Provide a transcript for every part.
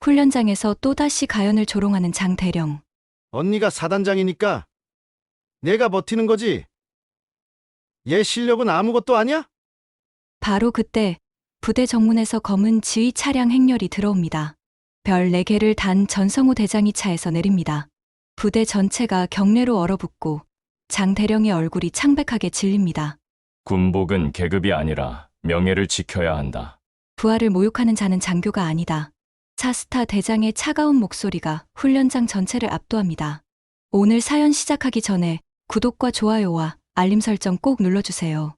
훈련장에서 또다시 가연을 조롱하는 장대령. 언니가 사단장이니까 내가 버티는 거지. 얘 실력은 아무것도 아니야? 바로 그때 부대 정문에서 검은 지휘 차량 행렬이 들어옵니다. 별 4개를 단 전성호 대장이 차에서 내립니다. 부대 전체가 경례로 얼어붙고 장대령의 얼굴이 창백하게 질립니다. 군복은 계급이 아니라 명예를 지켜야 한다. 부하를 모욕하는 자는 장교가 아니다. 차스타 대장의 차가운 목소리가 훈련장 전체를 압도합니다. 오늘 사연 시작하기 전에 구독과 좋아요와 알림 설정 꼭 눌러주세요.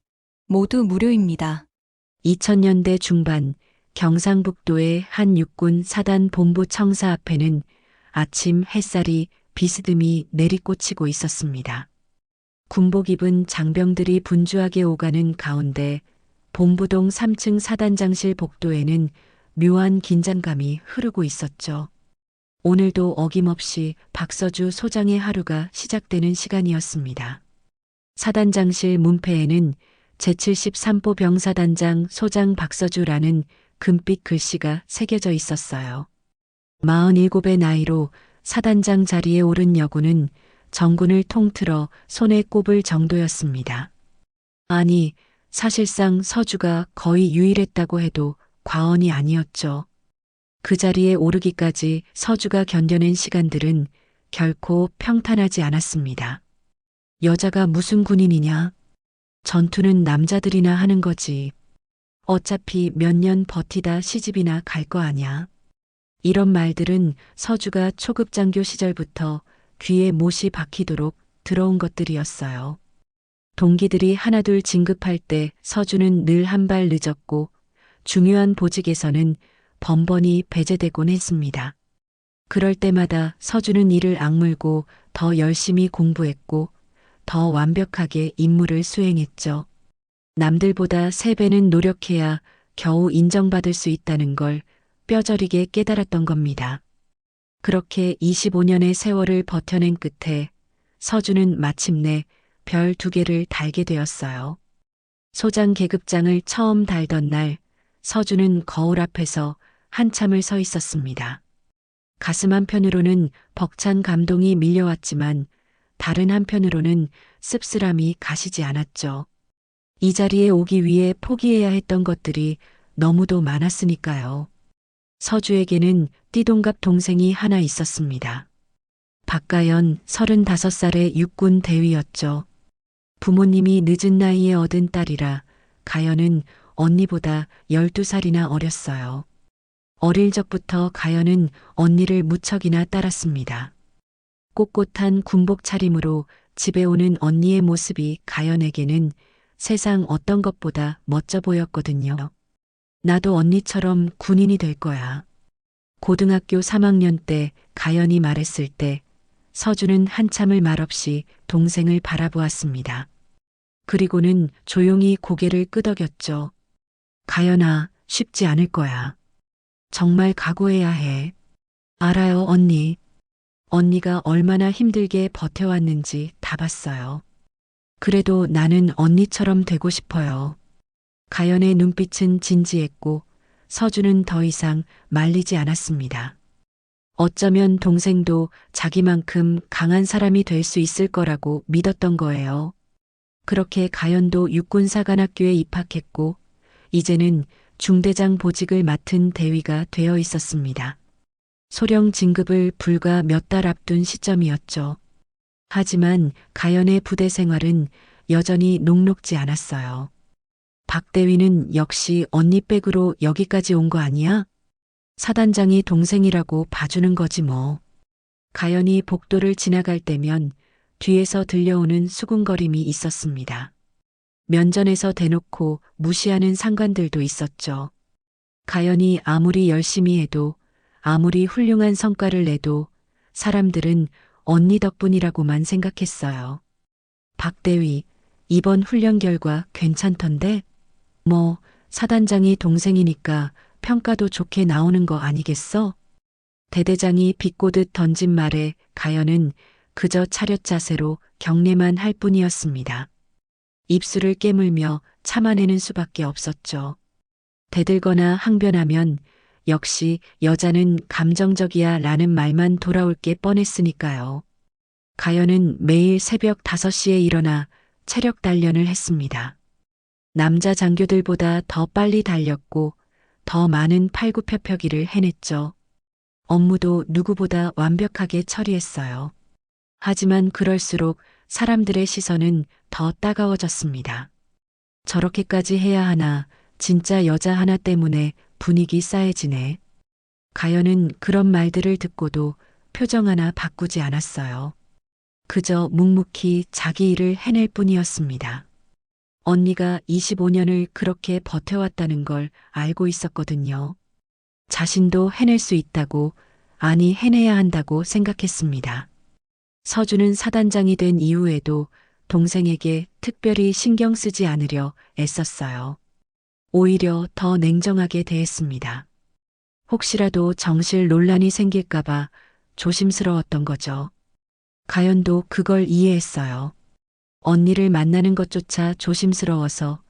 모두 무료입니다. 2000년대 중반 경상북도의 한 육군 사단 본부 청사 앞에는 아침 햇살이 비스듬히 내리꽂히고 있었습니다. 군복 입은 장병들이 분주하게 오가는 가운데 본부동 3층 사단장실 복도에는 묘한 긴장감이 흐르고 있었죠. 오늘도 어김없이 박서주 소장의 하루가 시작되는 시간이었습니다. 사단장실 문패에는 제73보 병사단장 소장 박서주라는 금빛 글씨가 새겨져 있었어요. 47의 나이로 사단장 자리에 오른 여군은 정군을 통틀어 손에 꼽을 정도였습니다. 아니, 사실상 서주가 거의 유일했다고 해도 과언이 아니었죠. 그 자리에 오르기까지 서주가 견뎌낸 시간들은 결코 평탄하지 않았습니다. 여자가 무슨 군인이냐? 전투는 남자들이나 하는 거지. 어차피 몇 년 버티다 시집이나 갈 거 아냐. 이런 말들은 서주가 초급장교 시절부터 귀에 못이 박히도록 들어온 것들이었어요. 동기들이 하나둘 진급할 때 서주는 늘 한 발 늦었고 중요한 보직에서는 번번이 배제되곤 했습니다. 그럴 때마다 서주는 이를 악물고 더 열심히 공부했고 더 완벽하게 임무를 수행했죠. 남들보다 3배는 노력해야 겨우 인정받을 수 있다는 걸 뼈저리게 깨달았던 겁니다. 그렇게 25년의 세월을 버텨낸 끝에 서주는 마침내 별 2개를 달게 되었어요. 소장 계급장을 처음 달던 날 서주는 거울 앞에서 한참을 서 있었습니다. 가슴 한편으로는 벅찬 감동이 밀려왔지만 다른 한편으로는 씁쓸함이 가시지 않았죠. 이 자리에 오기 위해 포기해야 했던 것들이 너무도 많았으니까요. 서주에게는 띠동갑 동생이 하나 있었습니다. 박가연 35살의 육군 대위였죠. 부모님이 늦은 나이에 얻은 딸이라 가연은 언니보다 12살이나 어렸어요. 어릴 적부터 가연은 언니를 무척이나 따랐습니다. 꼿꼿한 군복 차림으로 집에 오는 언니의 모습이 가연에게는 세상 어떤 것보다 멋져 보였거든요. 나도 언니처럼 군인이 될 거야. 고등학교 3학년 때 가연이 말했을 때 서주는 한참을 말없이 동생을 바라보았습니다. 그리고는 조용히 고개를 끄덕였죠. 가연아, 쉽지 않을 거야. 정말 각오해야 해. 알아요, 언니. 언니가 얼마나 힘들게 버텨왔는지 다 봤어요. 그래도 나는 언니처럼 되고 싶어요. 가연의 눈빛은 진지했고 서주는 더 이상 말리지 않았습니다. 어쩌면 동생도 자기만큼 강한 사람이 될 수 있을 거라고 믿었던 거예요. 그렇게 가연도 육군사관학교에 입학했고 이제는 중대장 보직을 맡은 대위가 되어 있었습니다. 소령 진급을 불과 몇 달 앞둔 시점이었죠. 하지만 가연의 부대 생활은 여전히 녹록지 않았어요. 박 대위는 역시 언니 백으로 여기까지 온 거 아니야? 사단장이 동생이라고 봐주는 거지 뭐. 가연이 복도를 지나갈 때면 뒤에서 들려오는 수군거림이 있었습니다. 면전에서 대놓고 무시하는 상관들도 있었죠. 가연이 아무리 열심히 해도 아무리 훌륭한 성과를 내도 사람들은 언니 덕분이라고만 생각했어요. 박 대위, 이번 훈련 결과 괜찮던데? 뭐, 사단장이 동생이니까 평가도 좋게 나오는 거 아니겠어? 대대장이 비꼬듯 던진 말에 가연은 그저 차렷 자세로 경례만 할 뿐이었습니다. 입술을 깨물며 참아내는 수밖에 없었죠. 대들거나 항변하면 역시 여자는 감정적이야 라는 말만 돌아올 게 뻔했으니까요. 가연은 매일 새벽 5시에 일어나 체력 단련을 했습니다. 남자 장교들보다 더 빨리 달렸고 더 많은 팔굽혀펴기를 해냈죠. 업무도 누구보다 완벽하게 처리했어요. 하지만 그럴수록 사람들의 시선은 더 따가워졌습니다. 저렇게까지 해야 하나, 진짜 여자 하나 때문에 분위기 싸해지네. 가연은 그런 말들을 듣고도 표정 하나 바꾸지 않았어요. 그저 묵묵히 자기 일을 해낼 뿐이었습니다. 언니가 25년을 그렇게 버텨왔다는 걸 알고 있었거든요. 자신도 해낼 수 있다고, 아니 해내야 한다고 생각했습니다. 서준은 사단장이 된 이후에도 동생에게 특별히 신경 쓰지 않으려 애썼어요. 오히려 더 냉정하게 대했습니다. 혹시라도 정실 논란이 생길까봐 조심스러웠던 거죠. 가연도 그걸 이해했어요. 언니를 만나는 것조차 조심스러워서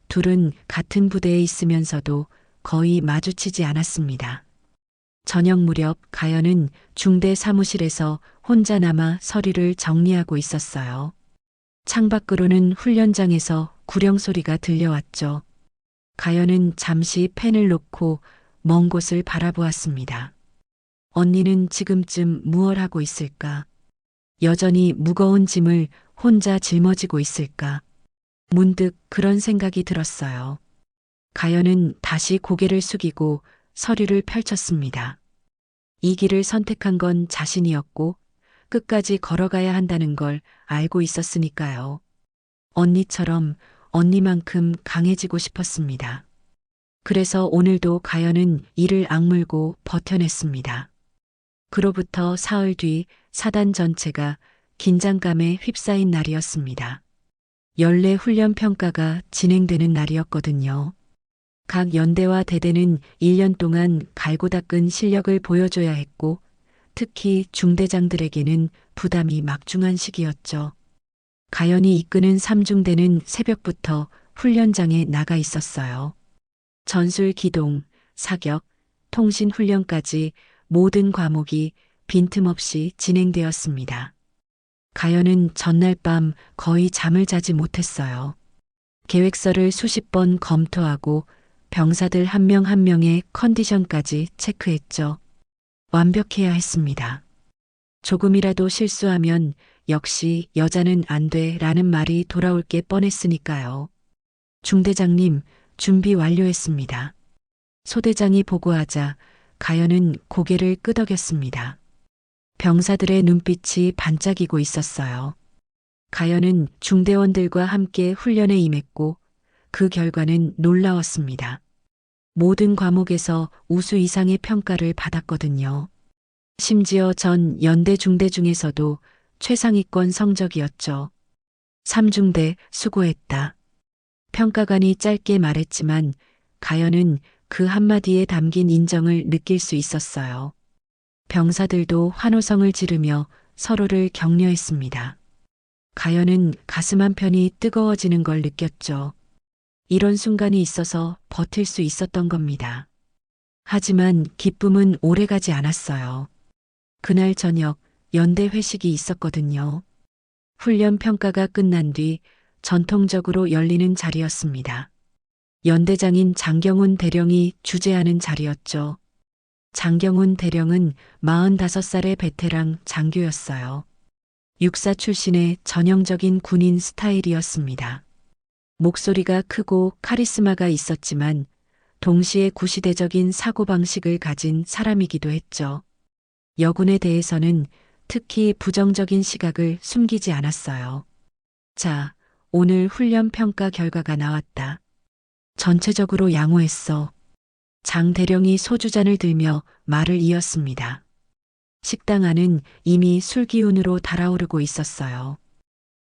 둘은 같은 부대에 있으면서도 거의 마주치지 않았습니다. 저녁 무렵 가연은 중대 사무실에서 혼자 남아 서류를 정리하고 있었어요. 창밖으로는 훈련장에서 구령 소리가 들려왔죠. 가연은 잠시 펜을 놓고 먼 곳을 바라보았습니다. 언니는 지금쯤 무얼 하고 있을까? 여전히 무거운 짐을 혼자 짊어지고 있을까? 문득 그런 생각이 들었어요. 가연은 다시 고개를 숙이고 서류를 펼쳤습니다. 이 길을 선택한 건 자신이었고 끝까지 걸어가야 한다는 걸 알고 있었으니까요. 언니처럼 언니만큼 강해지고 싶었습니다. 그래서 오늘도 가연은 이를 악물고 버텨냈습니다. 그로부터 사흘 뒤 사단 전체가 긴장감에 휩싸인 날이었습니다. 연례 훈련 평가가 진행되는 날이었거든요. 각 연대와 대대는 1년 동안 갈고 닦은 실력을 보여줘야 했고 특히 중대장들에게는 부담이 막중한 시기였죠. 가연이 이끄는 3중대는 새벽부터 훈련장에 나가 있었어요. 전술 기동, 사격, 통신 훈련까지 모든 과목이 빈틈없이 진행되었습니다. 가연은 전날 밤 거의 잠을 자지 못했어요. 계획서를 수십 번 검토하고 병사들 한 명 한 명의 컨디션까지 체크했죠. 완벽해야 했습니다. 조금이라도 실수하면 역시 여자는 안 돼 라는 말이 돌아올 게 뻔했으니까요. 중대장님, 준비 완료했습니다. 소대장이 보고하자 가연은 고개를 끄덕였습니다. 병사들의 눈빛이 반짝이고 있었어요. 가연은 중대원들과 함께 훈련에 임했고 그 결과는 놀라웠습니다. 모든 과목에서 우수 이상의 평가를 받았거든요. 심지어 전 연대 중대 중에서도 최상위권 성적이었죠. 3중대 수고했다. 평가관이 짧게 말했지만 가연은 그 한마디에 담긴 인정을 느낄 수 있었어요. 병사들도 환호성을 지르며 서로를 격려했습니다. 가연은 가슴 한편이 뜨거워지는 걸 느꼈죠. 이런 순간이 있어서 버틸 수 있었던 겁니다. 하지만 기쁨은 오래가지 않았어요. 그날 저녁 연대 회식이 있었거든요. 훈련 평가가 끝난 뒤 전통적으로 열리는 자리였습니다. 연대장인 장경훈 대령이 주재하는 자리였죠. 장경훈 대령은 45살의 베테랑 장교였어요. 육사 출신의 전형적인 군인 스타일이었습니다. 목소리가 크고 카리스마가 있었지만 동시에 구시대적인 사고방식을 가진 사람이기도 했죠. 여군에 대해서는 특히 부정적인 시각을 숨기지 않았어요. 자, 오늘 훈련 평가 결과가 나왔다. 전체적으로 양호했어. 장 대령이 소주잔을 들며 말을 이었습니다. 식당 안은 이미 술 기운으로 달아오르고 있었어요.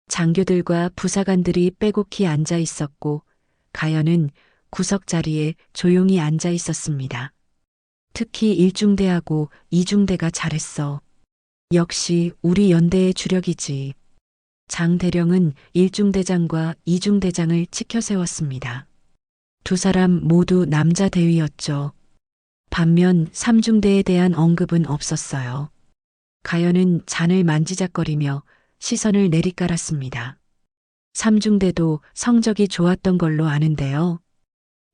장교들과 부사관들이 빼곡히 앉아 있었고 가연은 구석 자리에 조용히 앉아 있었습니다. 특히 1중대하고 2중대가 잘했어. 역시 우리 연대의 주력이지. 장 대령은 1중대장과 2중대장을 치켜 세웠습니다. 두 사람 모두 남자 대위였죠. 반면 삼중대에 대한 언급은 없었어요. 가연은 잔을 만지작거리며 시선을 내리깔았습니다. 삼중대도 성적이 좋았던 걸로 아는데요.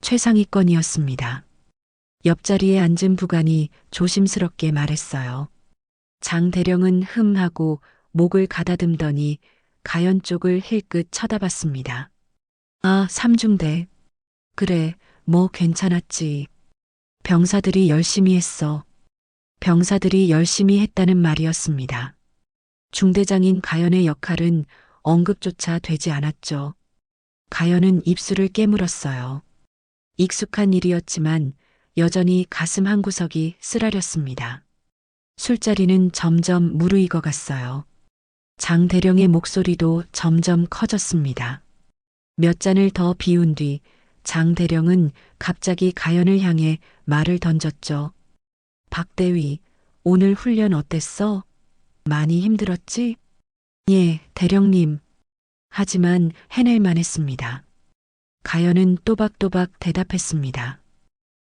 최상위권이었습니다. 옆자리에 앉은 부관이 조심스럽게 말했어요. 장 대령은 흠하고 목을 가다듬더니 가연 쪽을 힐끗 쳐다봤습니다. 아, 삼중대. 그래, 뭐 괜찮았지. 병사들이 열심히 했어. 병사들이 열심히 했다는 말이었습니다. 중대장인 가연의 역할은 언급조차 되지 않았죠. 가연은 입술을 깨물었어요. 익숙한 일이었지만 여전히 가슴 한구석이 쓰라렸습니다. 술자리는 점점 무르익어 갔어요. 장 대령의 목소리도 점점 커졌습니다. 몇 잔을 더 비운 뒤 장 대령은 갑자기 가연을 향해 말을 던졌죠. 박대위, 오늘 훈련 어땠어? 많이 힘들었지? 예, 대령님. 하지만 해낼만 했습니다. 가연은 또박또박 대답했습니다.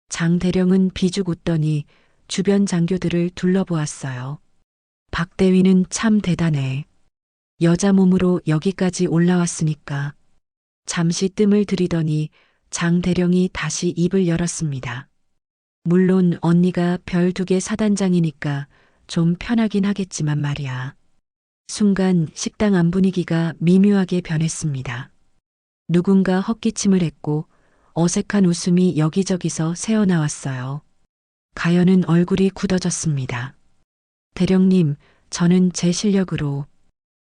장 대령은 비죽 웃더니 주변 장교들을 둘러보았어요. 박대위는 참 대단해. 여자 몸으로 여기까지 올라왔으니까. 잠시 뜸을 들이더니 장 대령이 다시 입을 열었습니다. 물론 언니가 별 2개 사단장이니까 좀 편하긴 하겠지만 말이야. 순간 식당 안 분위기가 미묘하게 변했습니다. 누군가 헛기침을 했고 어색한 웃음이 여기저기서 새어나왔어요. 가연은 얼굴이 굳어졌습니다. 대령님, 저는 제 실력으로.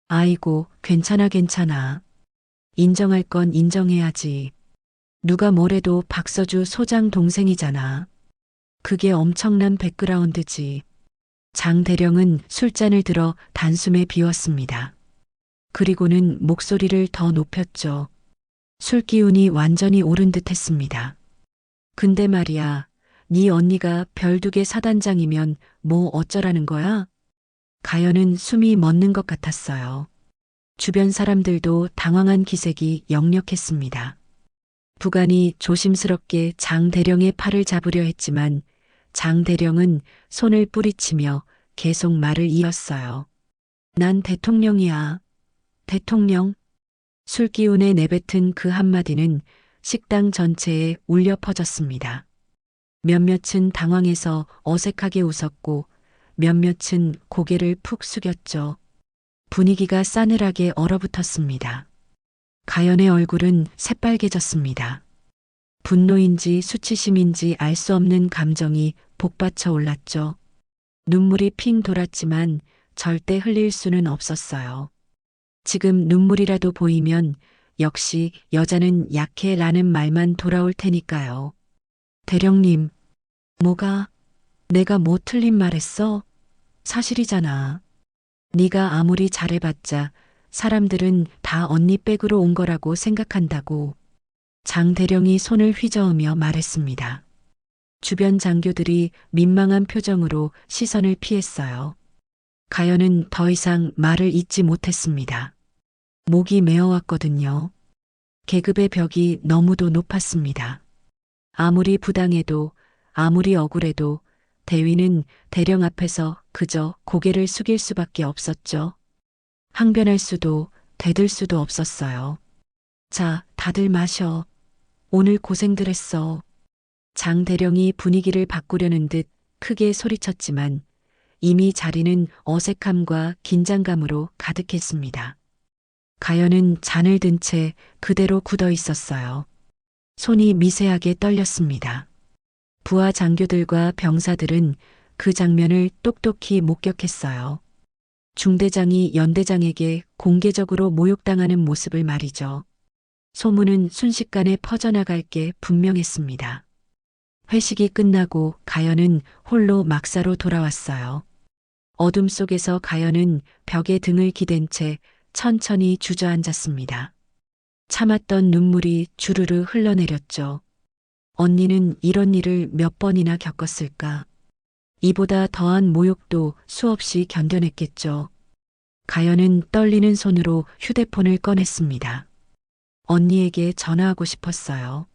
아이고, 괜찮아, 괜찮아. 인정할 건 인정해야지. 누가 뭐래도 박서주 소장 동생이잖아. 그게 엄청난 백그라운드지. 장 대령은 술잔을 들어 단숨에 비웠습니다. 그리고는 목소리를 더 높였죠. 술 기운이 완전히 오른 듯 했습니다. 근데 말이야, 네 언니가 별 2개 사단장이면 뭐 어쩌라는 거야? 가연은 숨이 멎는 것 같았어요. 주변 사람들도 당황한 기색이 역력했습니다. 부관이 조심스럽게 장 대령의 팔을 잡으려 했지만 장 대령은 손을 뿌리치며 계속 말을 이었어요. 난 대통령이야. 대통령? 술기운에 내뱉은 그 한마디는 식당 전체에 울려 퍼졌습니다. 몇몇은 당황해서 어색하게 웃었고 몇몇은 고개를 푹 숙였죠. 분위기가 싸늘하게 얼어붙었습니다. 가연의 얼굴은 새빨개졌습니다. 분노인지 수치심인지 알 수 없는 감정이 복받쳐 올랐죠. 눈물이 핑 돌았지만 절대 흘릴 수는 없었어요. 지금 눈물이라도 보이면 역시 여자는 약해라는 말만 돌아올 테니까요. 대령님, 뭐가? 내가 뭐 틀린 말했어? 사실이잖아. 네가 아무리 잘해봤자 사람들은 다 언니 백으로 온 거라고 생각한다고. 장 대령이 손을 휘저으며 말했습니다. 주변 장교들이 민망한 표정으로 시선을 피했어요. 가연은 더 이상 말을 잇지 못했습니다. 목이 메어왔거든요. 계급의 벽이 너무도 높았습니다. 아무리 부당해도 아무리 억울해도 대위는 대령 앞에서 그저 고개를 숙일 수밖에 없었죠. 항변할 수도 대들 수도 없었어요. 자, 다들 마셔. 오늘 고생들 했어. 장 대령이 분위기를 바꾸려는 듯 크게 소리쳤지만 이미 자리는 어색함과 긴장감으로 가득했습니다. 가연은 잔을 든 채 그대로 굳어 있었어요. 손이 미세하게 떨렸습니다. 부하 장교들과 병사들은 그 장면을 똑똑히 목격했어요. 중대장이 연대장에게 공개적으로 모욕당하는 모습을 말이죠. 소문은 순식간에 퍼져나갈 게 분명했습니다. 회식이 끝나고 가연은 홀로 막사로 돌아왔어요. 어둠 속에서 가연은 벽에 등을 기댄 채 천천히 주저앉았습니다. 참았던 눈물이 주르르 흘러내렸죠. 언니는 이런 일을 몇 번이나 겪었을까? 이보다 더한 모욕도 수없이 견뎌냈겠죠. 가연은 떨리는 손으로 휴대폰을 꺼냈습니다. 언니에게 전화하고 싶었어요.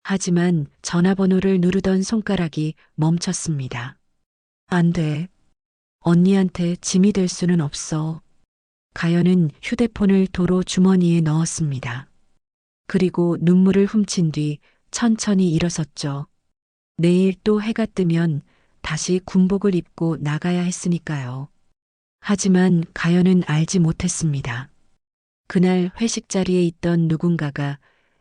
하지만 전화번호를 누르던 손가락이 멈췄습니다. 안 돼. 언니한테 짐이 될 수는 없어. 가연은 휴대폰을 도로 주머니에 넣었습니다. 그리고 눈물을 훔친 뒤 천천히 일어섰죠. 내일 또 해가 뜨면 다시 군복을 입고 나가야 했으니까요. 하지만 가연은 알지 못했습니다. 그날 회식 자리에 있던 누군가가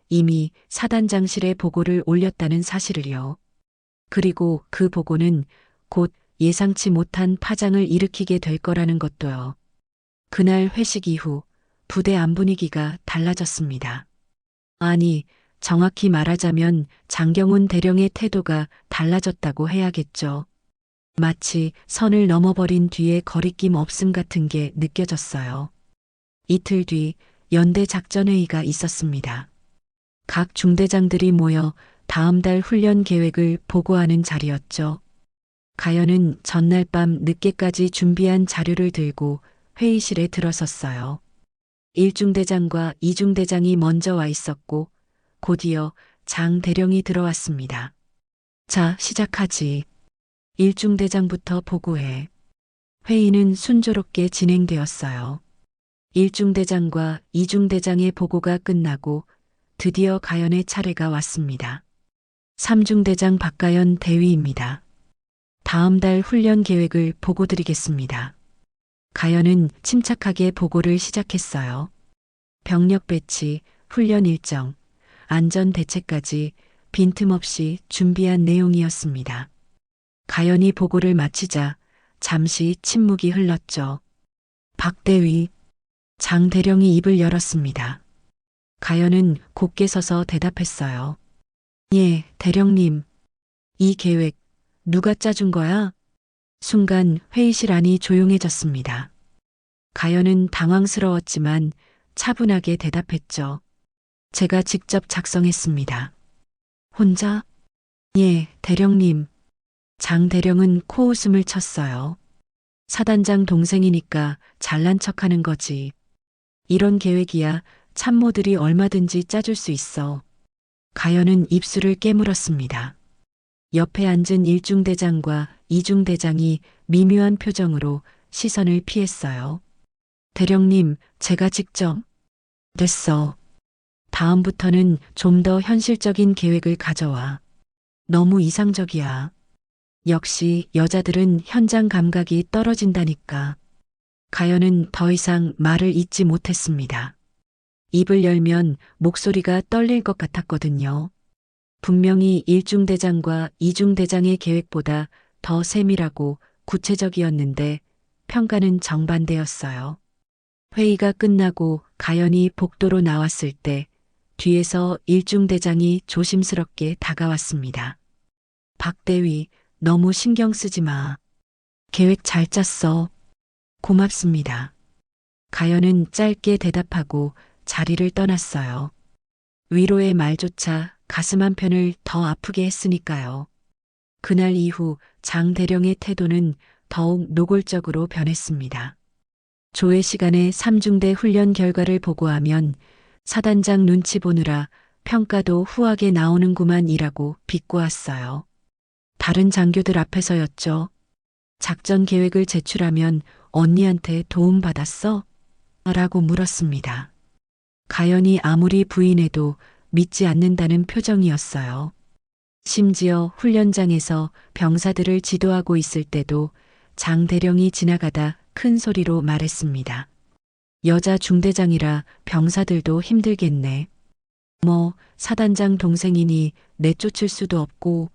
이미 사단장실에 보고를 올렸다는 사실을요. 그리고 그 보고는 곧 예상치 못한 파장을 일으키게 될 거라는 것도요. 그날 회식 이후 부대 안 분위기가 달라졌습니다. 아니, 정확히 말하자면 장경훈 대령의 태도가 달라졌다고 해야겠죠. 마치 선을 넘어버린 뒤에 거리낌 없음 같은 게 느껴졌어요. 이틀 뒤 연대 작전회의가 있었습니다. 각 중대장들이 모여 다음 달 훈련 계획을 보고하는 자리였죠. 가연은 전날 밤 늦게까지 준비한 자료를 들고 회의실에 들어섰어요. 1중대장과 2중대장이 먼저 와 있었고 곧이어 장 대령이 들어왔습니다. 자, 시작하지. 1중대장부터 보고해. 회의는 순조롭게 진행되었어요. 1중대장과 2중대장의 보고가 끝나고 드디어 가연의 차례가 왔습니다. 3중대장 박가연 대위입니다. 다음 달 훈련 계획을 보고 드리겠습니다. 가연은 침착하게 보고를 시작했어요. 병력 배치, 훈련 일정, 안전 대책까지 빈틈없이 준비한 내용이었습니다. 가연이 보고를 마치자 잠시 침묵이 흘렀죠. 박 대위, 장 대령이 입을 열었습니다. 가연은 곧게 서서 대답했어요. 예, 대령님. 이 계획 누가 짜준 거야? 순간 회의실 안이 조용해졌습니다. 가연은 당황스러웠지만 차분하게 대답했죠. 제가 직접 작성했습니다. 혼자? 예, 대령님. 장 대령은 코웃음을 쳤어요. 사단장 동생이니까 잘난 척하는 거지. 이런 계획이야 참모들이 얼마든지 짜줄 수 있어. 가연은 입술을 깨물었습니다. 옆에 앉은 1중대장과 2중대장이 미묘한 표정으로 시선을 피했어요. 대령님, 제가 직접. 됐어. 다음부터는 좀 더 현실적인 계획을 가져와. 너무 이상적이야. 역시 여자들은 현장 감각이 떨어진다니까. 가연은 더 이상 말을 잇지 못했습니다. 입을 열면 목소리가 떨릴 것 같았거든요. 분명히 1중대장과 2중대장의 계획보다 더 세밀하고 구체적이었는데 평가는 정반대였어요. 회의가 끝나고 가연이 복도로 나왔을 때 뒤에서 1중대장이 조심스럽게 다가왔습니다. 박 대위, 너무 신경 쓰지 마. 계획 잘 짰어. 고맙습니다. 가연은 짧게 대답하고 자리를 떠났어요. 위로의 말조차 가슴 한편을 더 아프게 했으니까요. 그날 이후 장 대령의 태도는 더욱 노골적으로 변했습니다. 조회 시간에 3중대 훈련 결과를 보고하면 사단장 눈치 보느라 평가도 후하게 나오는구만이라고 비꼬았어요. 다른 장교들 앞에서였죠. 작전 계획을 제출하면 언니한테 도움받았어? 라고 물었습니다. 가연이 아무리 부인해도 믿지 않는다는 표정이었어요. 심지어 훈련장에서 병사들을 지도하고 있을 때도 장 대령이 지나가다 큰 소리로 말했습니다. 여자 중대장이라 병사들도 힘들겠네. 뭐 사단장 동생이니 내쫓을 수도 없고.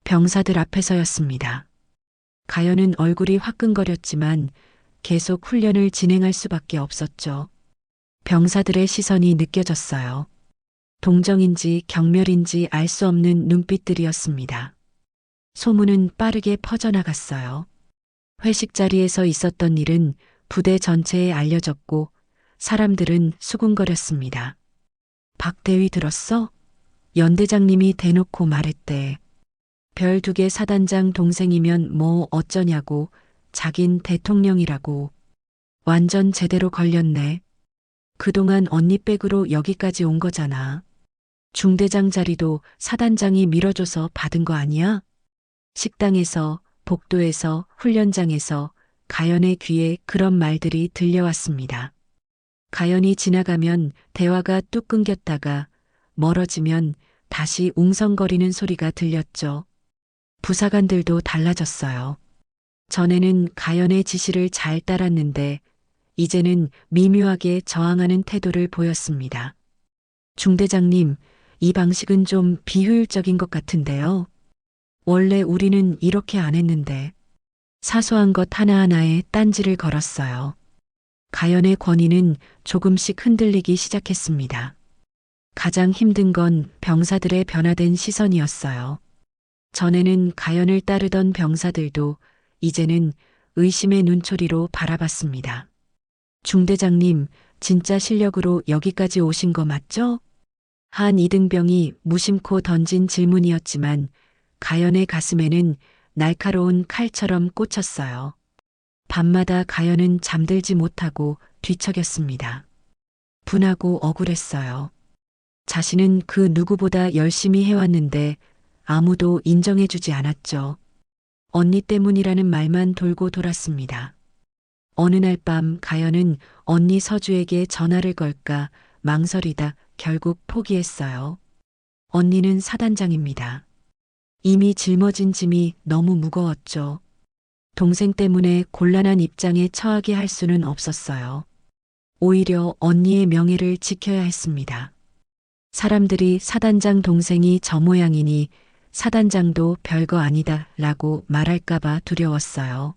병사들 앞에서였습니다. 가연은 얼굴이 화끈거렸지만 계속 훈련을 진행할 수밖에 없었죠. 병사들의 시선이 느껴졌어요. 동정인지 경멸인지 알 수 없는 눈빛들이었습니다. 소문은 빠르게 퍼져나갔어요. 회식 자리에서 있었던 일은 부대 전체에 알려졌고 사람들은 수군거렸습니다. 박 대위 들었어? 연대장님이 대놓고 말했대. 별 2개 사단장 동생이면 뭐 어쩌냐고, 자긴 대통령이라고. 완전 제대로 걸렸네. 그동안 언니 백으로 여기까지 온 거잖아. 중대장 자리도 사단장이 밀어줘서 받은 거 아니야? 식당에서, 복도에서, 훈련장에서 가연의 귀에 그런 말들이 들려왔습니다. 가연이 지나가면 대화가 뚝 끊겼다가 멀어지면 다시 웅성거리는 소리가 들렸죠. 부사관들도 달라졌어요. 전에는 가연의 지시를 잘 따랐는데 이제는 미묘하게 저항하는 태도를 보였습니다. 중대장님, 이 방식은 좀 비효율적인 것 같은데요. 원래 우리는 이렇게 안 했는데. 사소한 것 하나하나에 딴지를 걸었어요. 가연의 권위는 조금씩 흔들리기 시작했습니다. 가장 힘든 건 병사들의 변화된 시선이었어요. 전에는 가연을 따르던 병사들도 이제는 의심의 눈초리로 바라봤습니다. 중대장님, 진짜 실력으로 여기까지 오신 거 맞죠? 한 이등병이 무심코 던진 질문이었지만 가연의 가슴에는 날카로운 칼처럼 꽂혔어요. 밤마다 가연은 잠들지 못하고 뒤척였습니다. 분하고 억울했어요. 자신은 그 누구보다 열심히 해왔는데 아무도 인정해주지 않았죠. 언니 때문이라는 말만 돌고 돌았습니다. 어느 날 밤 가연은 언니 서주에게 전화를 걸까 망설이다 결국 포기했어요. 언니는 사단장입니다. 이미 짊어진 짐이 너무 무거웠죠. 동생 때문에 곤란한 입장에 처하게 할 수는 없었어요. 오히려 언니의 명예를 지켜야 했습니다. 사람들이 사단장 동생이 저 모양이니 사단장도 별거 아니다 라고 말할까봐 두려웠어요.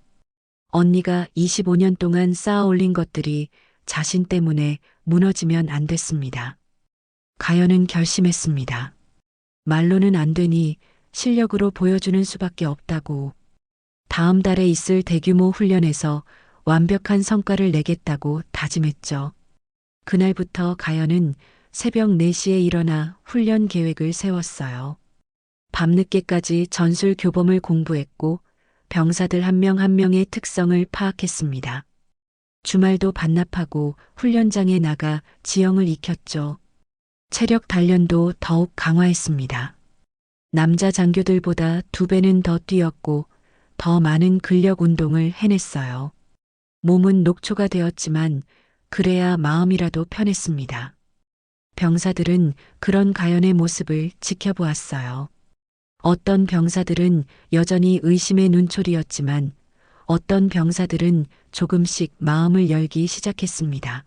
언니가 25년 동안 쌓아 올린 것들이 자신 때문에 무너지면 안 됐습니다. 가연은 결심했습니다. 말로는 안 되니 실력으로 보여주는 수밖에 없다고. 다음 달에 있을 대규모 훈련에서 완벽한 성과를 내겠다고 다짐했죠. 그날부터 가연은 새벽 4시에 일어나 훈련 계획을 세웠어요. 밤늦게까지 전술 교범을 공부했고 병사들 한 명 한 명의 특성을 파악했습니다. 주말도 반납하고 훈련장에 나가 지형을 익혔죠. 체력 단련도 더욱 강화했습니다. 남자 장교들보다 2배는 더 뛰었고 더 많은 근력 운동을 해냈어요. 몸은 녹초가 되었지만 그래야 마음이라도 편했습니다. 병사들은 그런 가연의 모습을 지켜보았어요. 어떤 병사들은 여전히 의심의 눈초리였지만 어떤 병사들은 조금씩 마음을 열기 시작했습니다.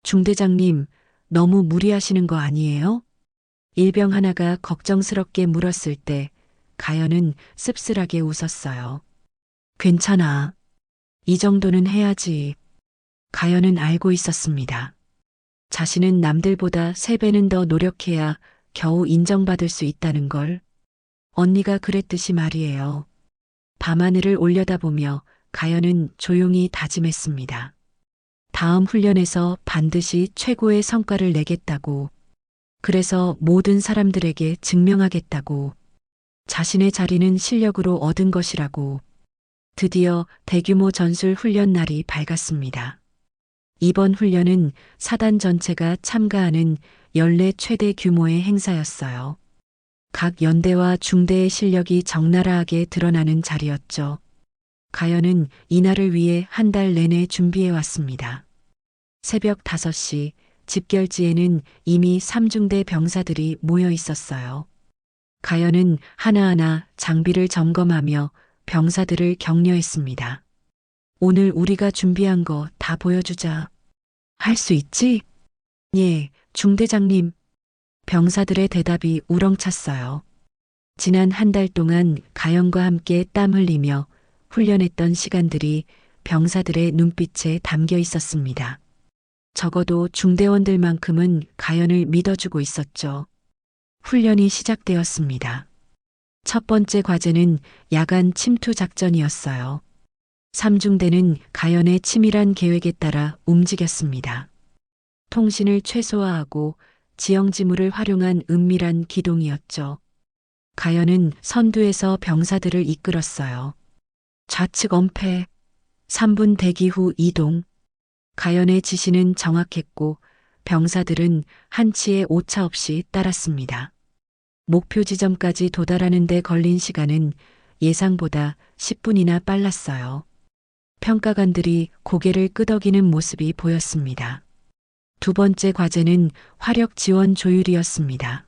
중대장님, 너무 무리하시는 거 아니에요? 일병 하나가 걱정스럽게 물었을 때 가연은 씁쓸하게 웃었어요. 괜찮아. 이 정도는 해야지. 가연은 알고 있었습니다. 자신은 남들보다 3배는 더 노력해야 겨우 인정받을 수 있다는 걸. 언니가 그랬듯이 말이에요. 밤하늘을 올려다보며 가연은 조용히 다짐했습니다. 다음 훈련에서 반드시 최고의 성과를 내겠다고. 그래서 모든 사람들에게 증명하겠다고. 자신의 자리는 실력으로 얻은 것이라고. 드디어 대규모 전술 훈련 날이 밝았습니다. 이번 훈련은 사단 전체가 참가하는 연례 최대 규모의 행사였어요. 각 연대와 중대의 실력이 적나라하게 드러나는 자리였죠. 가연은 이날을 위해 한 달 내내 준비해 왔습니다. 새벽 5시 집결지에는 이미 3중대 병사들이 모여 있었어요. 가연은 하나하나 장비를 점검하며 병사들을 격려했습니다. 오늘 우리가 준비한 거 다 보여주자. 할 수 있지? 예, 중대장님. 병사들의 대답이 우렁찼어요. 지난 한 달 동안 가연과 함께 땀 흘리며 훈련했던 시간들이 병사들의 눈빛에 담겨 있었습니다. 적어도 중대원들만큼은 가연을 믿어주고 있었죠. 훈련이 시작되었습니다. 첫 번째 과제는 야간 침투 작전이었어요. 3중대는 가연의 치밀한 계획에 따라 움직였습니다. 통신을 최소화하고 지형지물을 활용한 은밀한 기동이었죠. 가연은 선두에서 병사들을 이끌었어요. 좌측 엄폐, 3분 대기 후 이동. 가연의 지시는 정확했고 병사들은 한치의 오차 없이 따랐습니다. 목표 지점까지 도달하는 데 걸린 시간은 예상보다 10분이나 빨랐어요. 평가관들이 고개를 끄덕이는 모습이 보였습니다. 두 번째 과제는 화력 지원 조율이었습니다.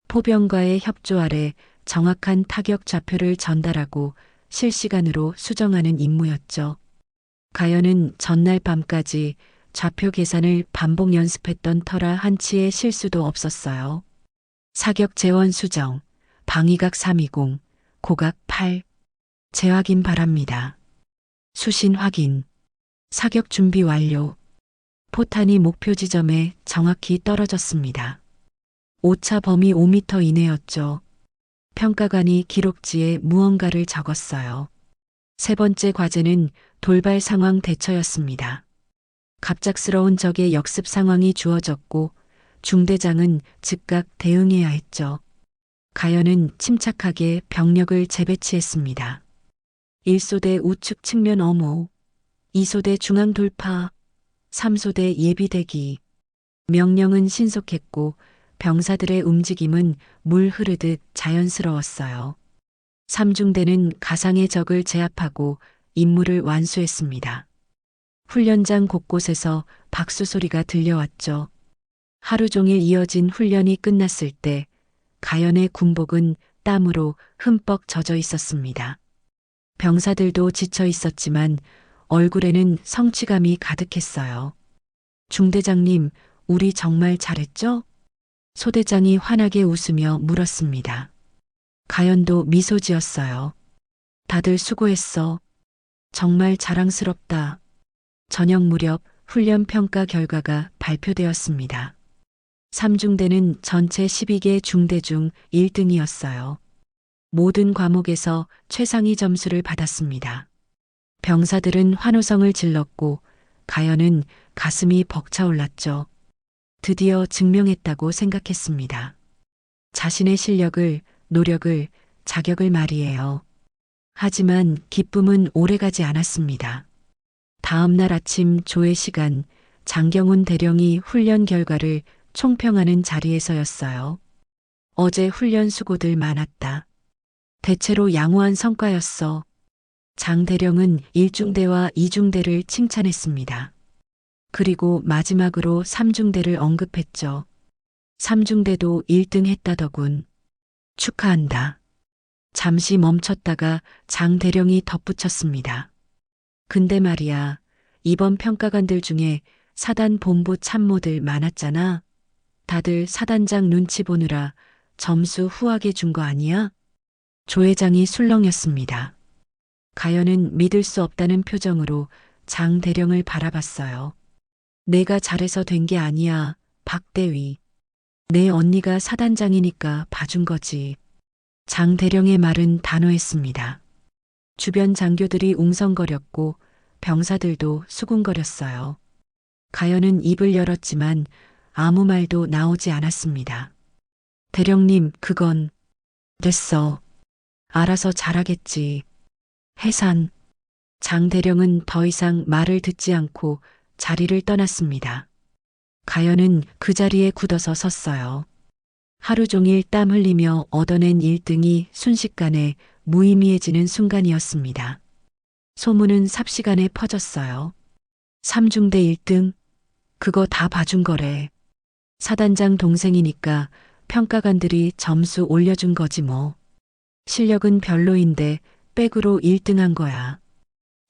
포병과의 협조 아래 정확한 타격 좌표를 전달하고 실시간으로 수정하는 임무였죠. 가연은 전날 밤까지 좌표 계산을 반복 연습했던 터라 한치의 실수도 없었어요. 사격 재원 수정, 방위각 320, 고각 8. 재확인 바랍니다. 수신 확인. 사격 준비 완료. 포탄이 목표 지점에 정확히 떨어졌습니다. 오차 범위 5m 이내였죠. 평가관이 기록지에 무언가를 적었어요. 세 번째 과제는 돌발 상황 대처였습니다. 갑작스러운 적의 역습 상황이 주어졌고 중대장은 즉각 대응해야 했죠. 가연은 침착하게 병력을 재배치했습니다. 1소대 우측 측면 엄호, 2소대 중앙 돌파, 3소대 예비 대기. 명령은 신속했고 병사들의 움직임은 물 흐르듯 자연스러웠어요. 3중대는 가상의 적을 제압하고 임무를 완수했습니다. 훈련장 곳곳에서 박수 소리가 들려왔죠. 하루 종일 이어진 훈련이 끝났을 때 가연의 군복은 땀으로 흠뻑 젖어 있었습니다. 병사들도 지쳐 있었지만 얼굴에는 성취감이 가득했어요. 중대장님, 우리 정말 잘했죠? 소대장이 환하게 웃으며 물었습니다. 가연도 미소 지었어요. 다들 수고했어. 정말 자랑스럽다. 저녁 무렵 훈련 평가 결과가 발표되었습니다. 3중대는 전체 12개 중대 중 1등이었어요. 모든 과목에서 최상위 점수를 받았습니다. 병사들은 환호성을 질렀고 가연은 가슴이 벅차올랐죠. 드디어 증명했다고 생각했습니다. 자신의 실력을, 노력을, 자격을 말이에요. 하지만 기쁨은 오래가지 않았습니다. 다음 날 아침 조회 시간, 장경훈 대령이 훈련 결과를 총평하는 자리에서였어요. 어제 훈련 수고들 많았다. 대체로 양호한 성과였어. 장 대령은 1중대와 2중대를 칭찬했습니다. 그리고 마지막으로 3중대를 언급했죠. 3중대도 1등 했다더군. 축하한다. 잠시 멈췄다가 장 대령이 덧붙였습니다. 근데 말이야, 이번 평가관들 중에 사단 본부 참모들 많았잖아. 다들 사단장 눈치 보느라 점수 후하게 준 거 아니야? 조 회장이 술렁였습니다. 가연은 믿을 수 없다는 표정으로 장 대령을 바라봤어요. 내가 잘해서 된 게 아니야, 박 대위. 내 언니가 사단장이니까 봐준 거지. 장 대령의 말은 단호했습니다. 주변 장교들이 웅성거렸고 병사들도 수군거렸어요. 가연은 입을 열었지만 아무 말도 나오지 않았습니다. 대령님, 그건 됐어. 알아서 잘하겠지. 해산. 장 대령은 더 이상 말을 듣지 않고 자리를 떠났습니다. 가연은 그 자리에 굳어서 섰어요. 하루 종일 땀 흘리며 얻어낸 1등이 순식간에 무의미해지는 순간이었습니다. 소문은 삽시간에 퍼졌어요. 3중대 1등? 그거 다 봐준 거래. 사단장 동생이니까 평가관들이 점수 올려준 거지 뭐. 실력은 별로인데 백으로 1등한 거야.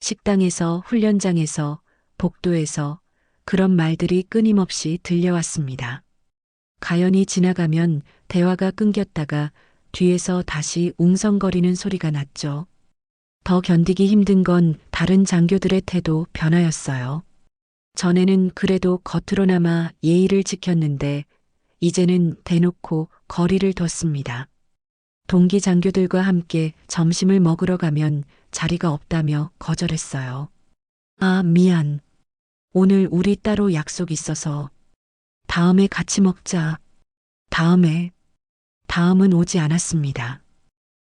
식당에서, 훈련장에서, 복도에서 그런 말들이 끊임없이 들려왔습니다. 가연이 지나가면 대화가 끊겼다가 뒤에서 다시 웅성거리는 소리가 났죠. 더 견디기 힘든 건 다른 장교들의 태도 변화였어요. 전에는 그래도 겉으로나마 예의를 지켰는데 이제는 대놓고 거리를 뒀습니다. 동기 장교들과 함께 점심을 먹으러 가면 자리가 없다며 거절했어요. 아, 미안. 오늘 우리 따로 약속 있어서. 다음에 같이 먹자. 다음은 오지 않았습니다.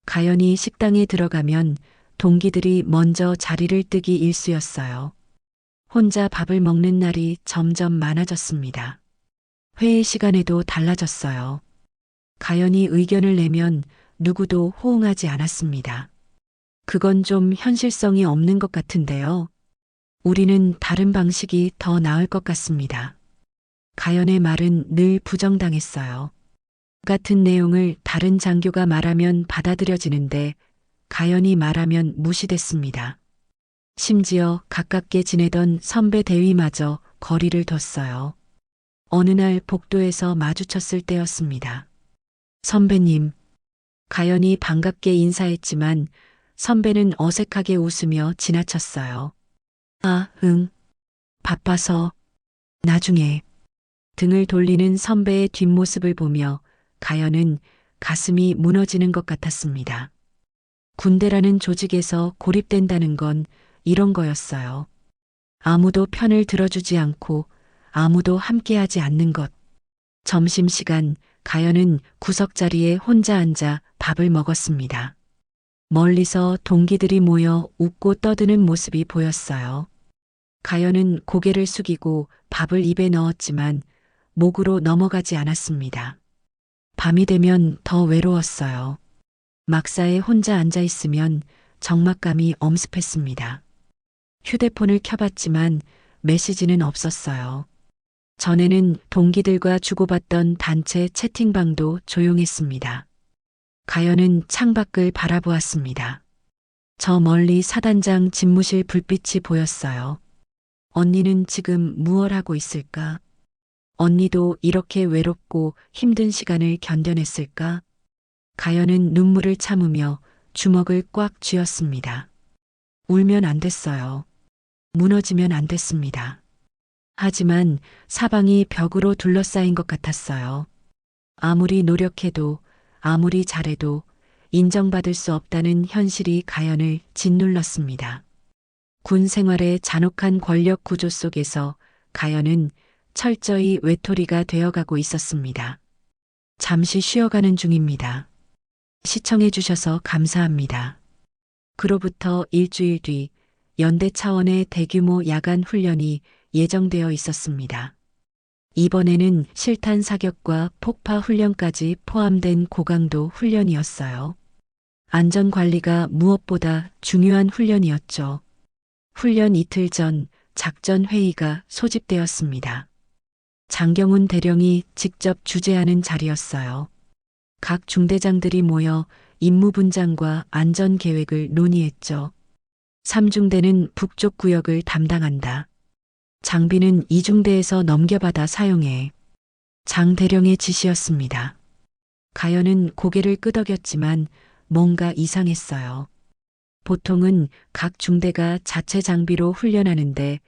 가연이 식당에 들어가면 동기들이 먼저 자리를 뜨기 일쑤였어요. 혼자 밥을 먹는 날이 점점 많아졌습니다. 회의 시간에도 달라졌어요. 가연이 의견을 내면 누구도 호응하지 않았습니다. 그건 좀 현실성이 없는 것 같은데요. 우리는 다른 방식이 더 나을 것 같습니다. 가연의 말은 늘 부정당했어요. 같은 내용을 다른 장교가 말하면 받아들여지는데 가연이 말하면 무시됐습니다. 심지어 가깝게 지내던 선배 대위마저 거리를 뒀어요. 어느 날 복도에서 마주쳤을 때였습니다. 선배님. 가연이 반갑게 인사했지만 선배는 어색하게 웃으며 지나쳤어요. 아, 응. 바빠서. 나중에. 등을 돌리는 선배의 뒷모습을 보며 가연은 가슴이 무너지는 것 같았습니다. 군대라는 조직에서 고립된다는 건 이런 거였어요. 아무도 편을 들어주지 않고 아무도 함께하지 않는 것. 점심시간 가연은 구석자리에 혼자 앉아 밥을 먹었습니다. 멀리서 동기들이 모여 웃고 떠드는 모습이 보였어요. 가연은 고개를 숙이고 밥을 입에 넣었지만 목으로 넘어가지 않았습니다. 밤이 되면 더 외로웠어요. 막사에 혼자 앉아 있으면 적막감이 엄습했습니다. 휴대폰을 켜봤지만 메시지는 없었어요. 전에는 동기들과 주고받던 단체 채팅방도 조용했습니다. 가연은 창밖을 바라보았습니다. 저 멀리 사단장 집무실 불빛이 보였어요. 언니는 지금 무얼 하고 있을까? 언니도 이렇게 외롭고 힘든 시간을 견뎌냈을까? 가연은 눈물을 참으며 주먹을 꽉 쥐었습니다. 울면 안 됐어요. 무너지면 안 됐습니다. 하지만 사방이 벽으로 둘러싸인 것 같았어요. 아무리 노력해도 아무리 잘해도 인정받을 수 없다는 현실이 가연을 짓눌렀습니다. 군 생활의 잔혹한 권력 구조 속에서 가연은 철저히 외톨이가 되어가고 있었습니다. 잠시 쉬어가는 중입니다. 시청해 주셔서 감사합니다. 그로부터 일주일 뒤 연대 차원의 대규모 야간 훈련이 예정되어 있었습니다. 이번에는 실탄 사격과 폭파 훈련까지 포함된 고강도 훈련이었어요. 안전관리가 무엇보다 중요한 훈련이었죠. 훈련 이틀 전 작전 회의가 소집되었습니다. 장경훈 대령이 직접 주재하는 자리였어요. 각 중대장들이 모여 임무 분장과 안전 계획을 논의했죠. 3중대는 북쪽 구역을 담당한다. 장비는 2중대에서 넘겨받아 사용해. 장 대령의 지시였습니다. 가연은 고개를 끄덕였지만 뭔가 이상했어요. 보통은 각 중대가 자체 장비로 훈련하는데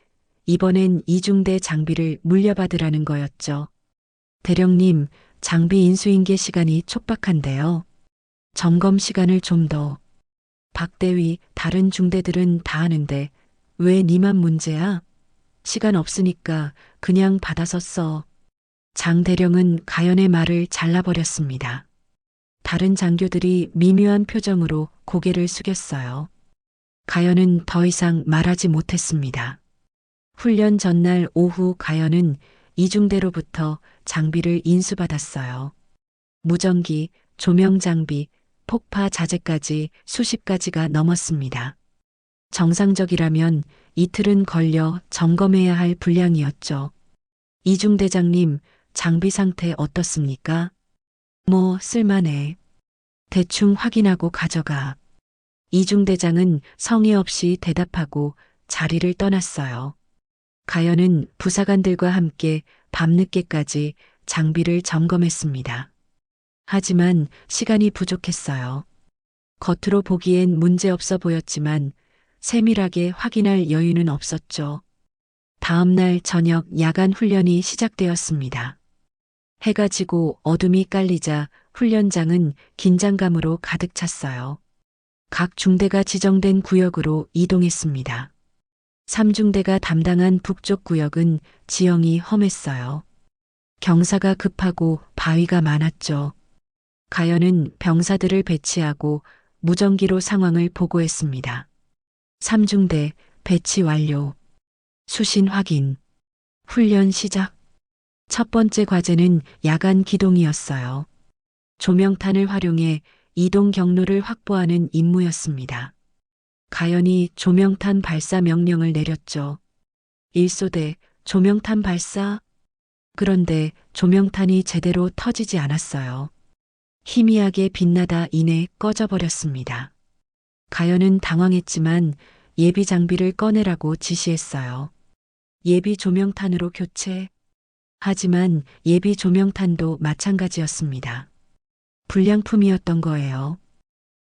이번엔 2중대 장비를 물려받으라는 거였죠. 대령님, 장비 인수인계 시간이 촉박한데요. 점검 시간을 좀 더. 박 대위, 다른 중대들은 다 하는데 왜 니만 문제야? 시간 없으니까 그냥 받아서 써. 장 대령은 가연의 말을 잘라버렸습니다. 다른 장교들이 미묘한 표정으로 고개를 숙였어요. 가연은 더 이상 말하지 못했습니다. 훈련 전날 오후 가연은 이중대로부터 장비를 인수받았어요. 무전기, 조명 장비, 폭파 자재까지 수십 가지가 넘었습니다. 정상적이라면 이틀은 걸려 점검해야 할 분량이었죠. 이중대장님, 장비 상태 어떻습니까? 뭐 쓸만해. 대충 확인하고 가져가. 이중대장은 성의 없이 대답하고 자리를 떠났어요. 가연은 부사관들과 함께 밤늦게까지 장비를 점검했습니다. 하지만 시간이 부족했어요. 겉으로 보기엔 문제없어 보였지만 세밀하게 확인할 여유는 없었죠. 다음 날 저녁 야간 훈련이 시작되었습니다. 해가 지고 어둠이 깔리자 훈련장은 긴장감으로 가득 찼어요. 각 중대가 지정된 구역으로 이동했습니다. 3중대가 담당한 북쪽 구역은 지형이 험했어요. 경사가 급하고 바위가 많았죠. 가연은 병사들을 배치하고 무전기로 상황을 보고했습니다. 3중대 배치 완료. 수신 확인. 훈련 시작. 첫 번째 과제는 야간 기동이었어요. 조명탄을 활용해 이동 경로를 확보하는 임무였습니다. 가연이 조명탄 발사 명령을 내렸죠. 1소대 조명탄 발사. 그런데 조명탄이 제대로 터지지 않았어요. 희미하게 빛나다 이내 꺼져버렸습니다. 가연은 당황했지만 예비 장비를 꺼내라고 지시했어요. 예비 조명탄으로 교체. 하지만 예비 조명탄도 마찬가지였습니다. 불량품이었던 거예요.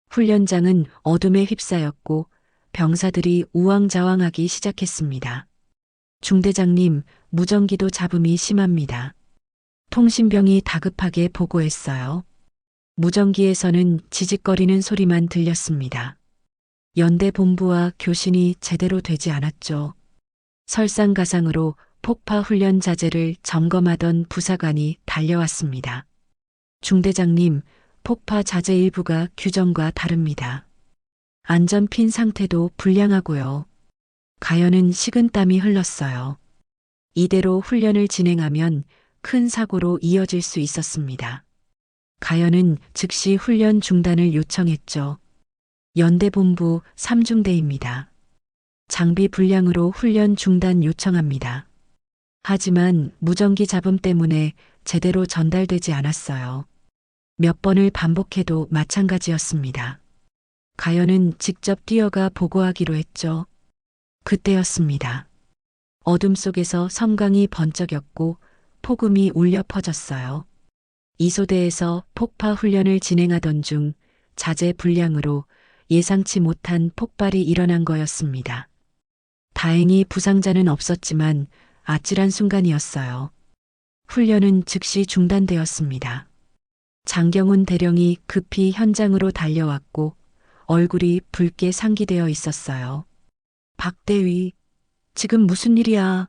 훈련장은 어둠에 휩싸였고 병사들이 우왕좌왕하기 시작했습니다. 중대장님, 무전기도 잡음이 심합니다. 통신병이 다급하게 보고했어요. 무전기에서는 지직거리는 소리만 들렸습니다. 연대 본부와 교신이 제대로 되지 않았죠. 설상가상으로 폭파 훈련 자재를 점검하던 부사관이 달려왔습니다. 중대장님, 폭파 자재 일부가 규정과 다릅니다. 안전핀 상태도 불량하고요. 가연은 식은땀이 흘렀어요. 이대로 훈련을 진행하면 큰 사고로 이어질 수 있었습니다. 가연은 즉시 훈련 중단을 요청했죠. 연대본부 3중대입니다. 장비 불량으로 훈련 중단 요청합니다. 하지만 무전기 잡음 때문에 제대로 전달되지 않았어요. 몇 번을 반복해도 마찬가지였습니다. 가연은 직접 뛰어가 보고하기로 했죠. 그때였습니다. 어둠 속에서 섬광이 번쩍였고 폭음이 울려 퍼졌어요. 이소대에서 폭파 훈련을 진행하던 중 자재 불량으로 예상치 못한 폭발이 일어난 거였습니다. 다행히 부상자는 없었지만 아찔한 순간이었어요. 훈련은 즉시 중단되었습니다. 장경훈 대령이 급히 현장으로 달려왔고 얼굴이 붉게 상기되어 있었어요. 박대위, 지금 무슨 일이야?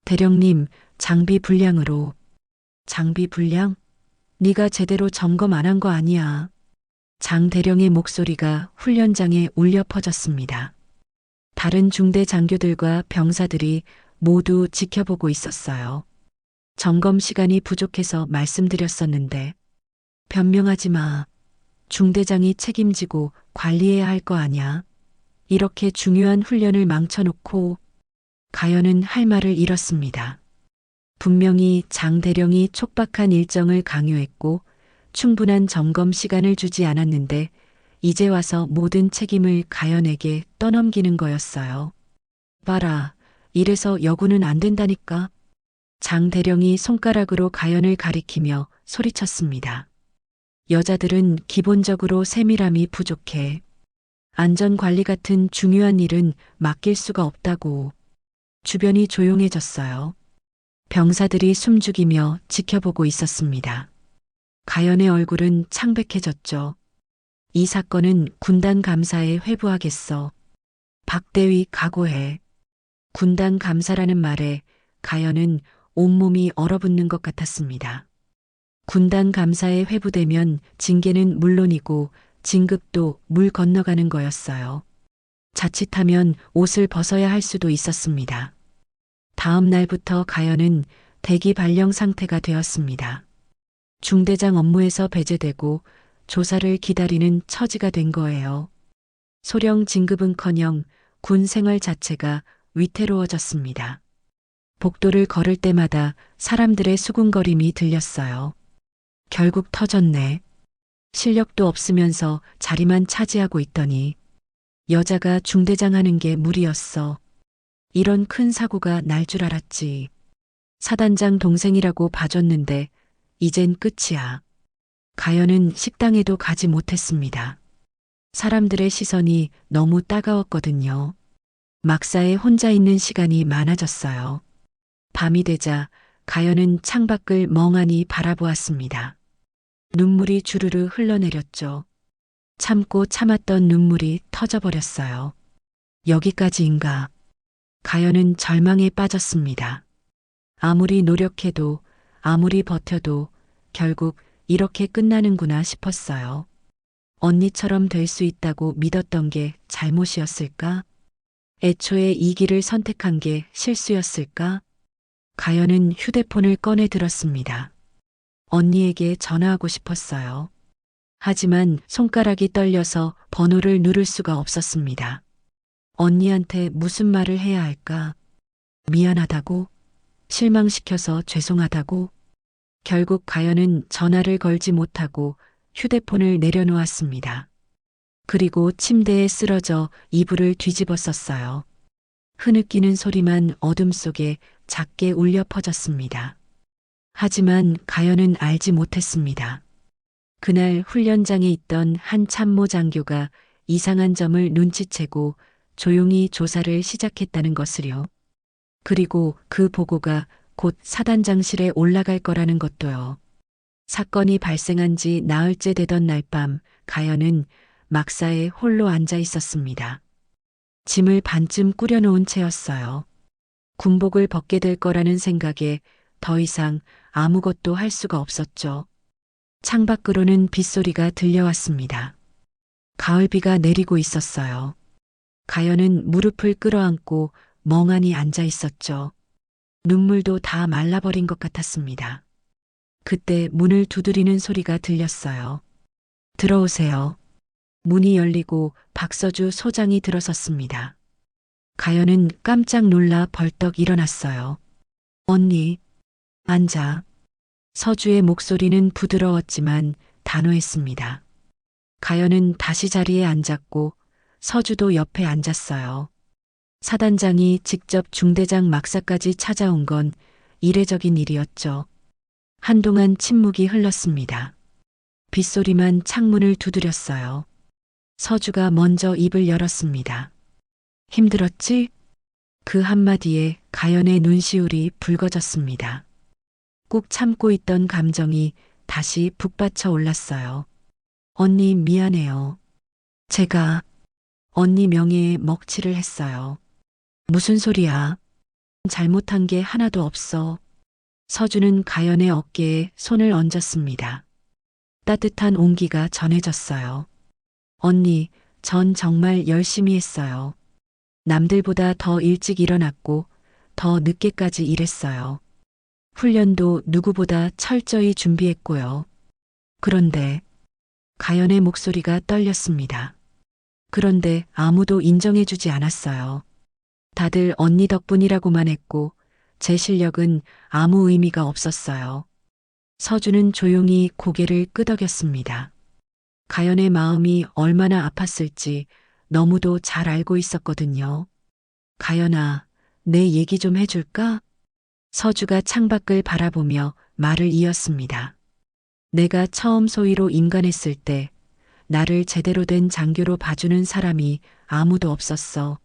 대령님, 장비 불량으로. 장비 불량? 네가 제대로 점검 안 한 거 아니야. 장 대령의 목소리가 훈련장에 울려 퍼졌습니다. 다른 중대 장교들과 병사들이 모두 지켜보고 있었어요. 점검 시간이 부족해서 말씀드렸었는데 변명하지 마. 중대장이 책임지고 관리해야 할 거 아냐. 이렇게 중요한 훈련을 망쳐놓고. 가연은 할 말을 잃었습니다. 분명히 장 대령이 촉박한 일정을 강요했고 충분한 점검 시간을 주지 않았는데 이제 와서 모든 책임을 가연에게 떠넘기는 거였어요. 봐라, 이래서 여구는 안 된다니까. 장 대령이 손가락으로 가연을 가리키며 소리쳤습니다. 여자들은 기본적으로 세밀함이 부족해. 안전관리 같은 중요한 일은 맡길 수가 없다고. 주변이 조용해졌어요. 병사들이 숨죽이며 지켜보고 있었습니다. 가연의 얼굴은 창백해졌죠. 이 사건은 군단 감사에 회부하겠어. 박대위 각오해. 군단 감사라는 말에 가연은 온몸이 얼어붙는 것 같았습니다. 군단 감사에 회부되면 징계는 물론이고 진급도 물 건너가는 거였어요. 자칫하면 옷을 벗어야 할 수도 있었습니다. 다음 날부터 가연은 대기 발령 상태가 되었습니다. 중대장 업무에서 배제되고 조사를 기다리는 처지가 된 거예요. 소령 진급은커녕 군 생활 자체가 위태로워졌습니다. 복도를 걸을 때마다 사람들의 수군거림이 들렸어요. 결국 터졌네. 실력도 없으면서 자리만 차지하고 있더니 여자가 중대장 하는 게 무리였어. 이런 큰 사고가 날 줄 알았지. 사단장 동생이라고 봐줬는데 이젠 끝이야. 가연은 식당에도 가지 못했습니다. 사람들의 시선이 너무 따가웠거든요. 막사에 혼자 있는 시간이 많아졌어요. 밤이 되자 가연은 창밖을 멍하니 바라보았습니다. 눈물이 주르르 흘러내렸죠. 참고 참았던 눈물이 터져버렸어요. 여기까지인가. 가연은 절망에 빠졌습니다. 아무리 노력해도 아무리 버텨도 결국 이렇게 끝나는구나 싶었어요. 언니처럼 될 수 있다고 믿었던 게 잘못이었을까? 애초에 이 길을 선택한 게 실수였을까? 가연은 휴대폰을 꺼내 들었습니다. 언니에게 전화하고 싶었어요. 하지만 손가락이 떨려서 번호를 누를 수가 없었습니다. 언니한테 무슨 말을 해야 할까? 미안하다고? 실망시켜서 죄송하다고? 결국 가연은 전화를 걸지 못하고 휴대폰을 내려놓았습니다. 그리고 침대에 쓰러져 이불을 뒤집어 썼어요. 흐느끼는 소리만 어둠 속에 작게 울려 퍼졌습니다. 하지만 가연은 알지 못했습니다. 그날 훈련장에 있던 한 참모 장교가 이상한 점을 눈치채고 조용히 조사를 시작했다는 것을요. 그리고 그 보고가 곧 사단장실에 올라갈 거라는 것도요. 사건이 발생한 지 나흘째 되던 날 밤 가연은 막사에 홀로 앉아 있었습니다. 짐을 반쯤 꾸려놓은 채였어요. 군복을 벗게 될 거라는 생각에 더 이상 아무것도 할 수가 없었죠. 창밖으로는 빗소리가 들려왔습니다. 가을비가 내리고 있었어요. 가연은 무릎을 끌어안고 멍하니 앉아 있었죠. 눈물도 다 말라버린 것 같았습니다. 그때 문을 두드리는 소리가 들렸어요. 들어오세요. 문이 열리고 박서주 소장이 들어섰습니다. 가연은 깜짝 놀라 벌떡 일어났어요. 언니, 앉아. 서주의 목소리는 부드러웠지만 단호했습니다. 가연은 다시 자리에 앉았고 서주도 옆에 앉았어요. 사단장이 직접 중대장 막사까지 찾아온 건 이례적인 일이었죠. 한동안 침묵이 흘렀습니다. 빗소리만 창문을 두드렸어요. 서주가 먼저 입을 열었습니다. 힘들었지? 그 한마디에 가연의 눈시울이 붉어졌습니다. 꾹 참고 있던 감정이 다시 북받쳐 올랐어요. 언니 미안해요. 제가 언니 명예에 먹칠을 했어요. 무슨 소리야? 잘못한 게 하나도 없어. 서주는 가연의 어깨에 손을 얹었습니다. 따뜻한 온기가 전해졌어요. 언니, 전 정말 열심히 했어요. 남들보다 더 일찍 일어났고 더 늦게까지 일했어요. 훈련도 누구보다 철저히 준비했고요. 그런데 가연의 목소리가 떨렸습니다. 그런데 아무도 인정해주지 않았어요. 다들 언니 덕분이라고만 했고 제 실력은 아무 의미가 없었어요. 서주는 조용히 고개를 끄덕였습니다. 가연의 마음이 얼마나 아팠을지 너무도 잘 알고 있었거든요. 가연아, 내 얘기 좀 해줄까? 서주가 창밖을 바라보며 말을 이었습니다. 내가 처음 소위로 임관했을 때 나를 제대로 된 장교로 봐주는 사람이 아무도 없었어.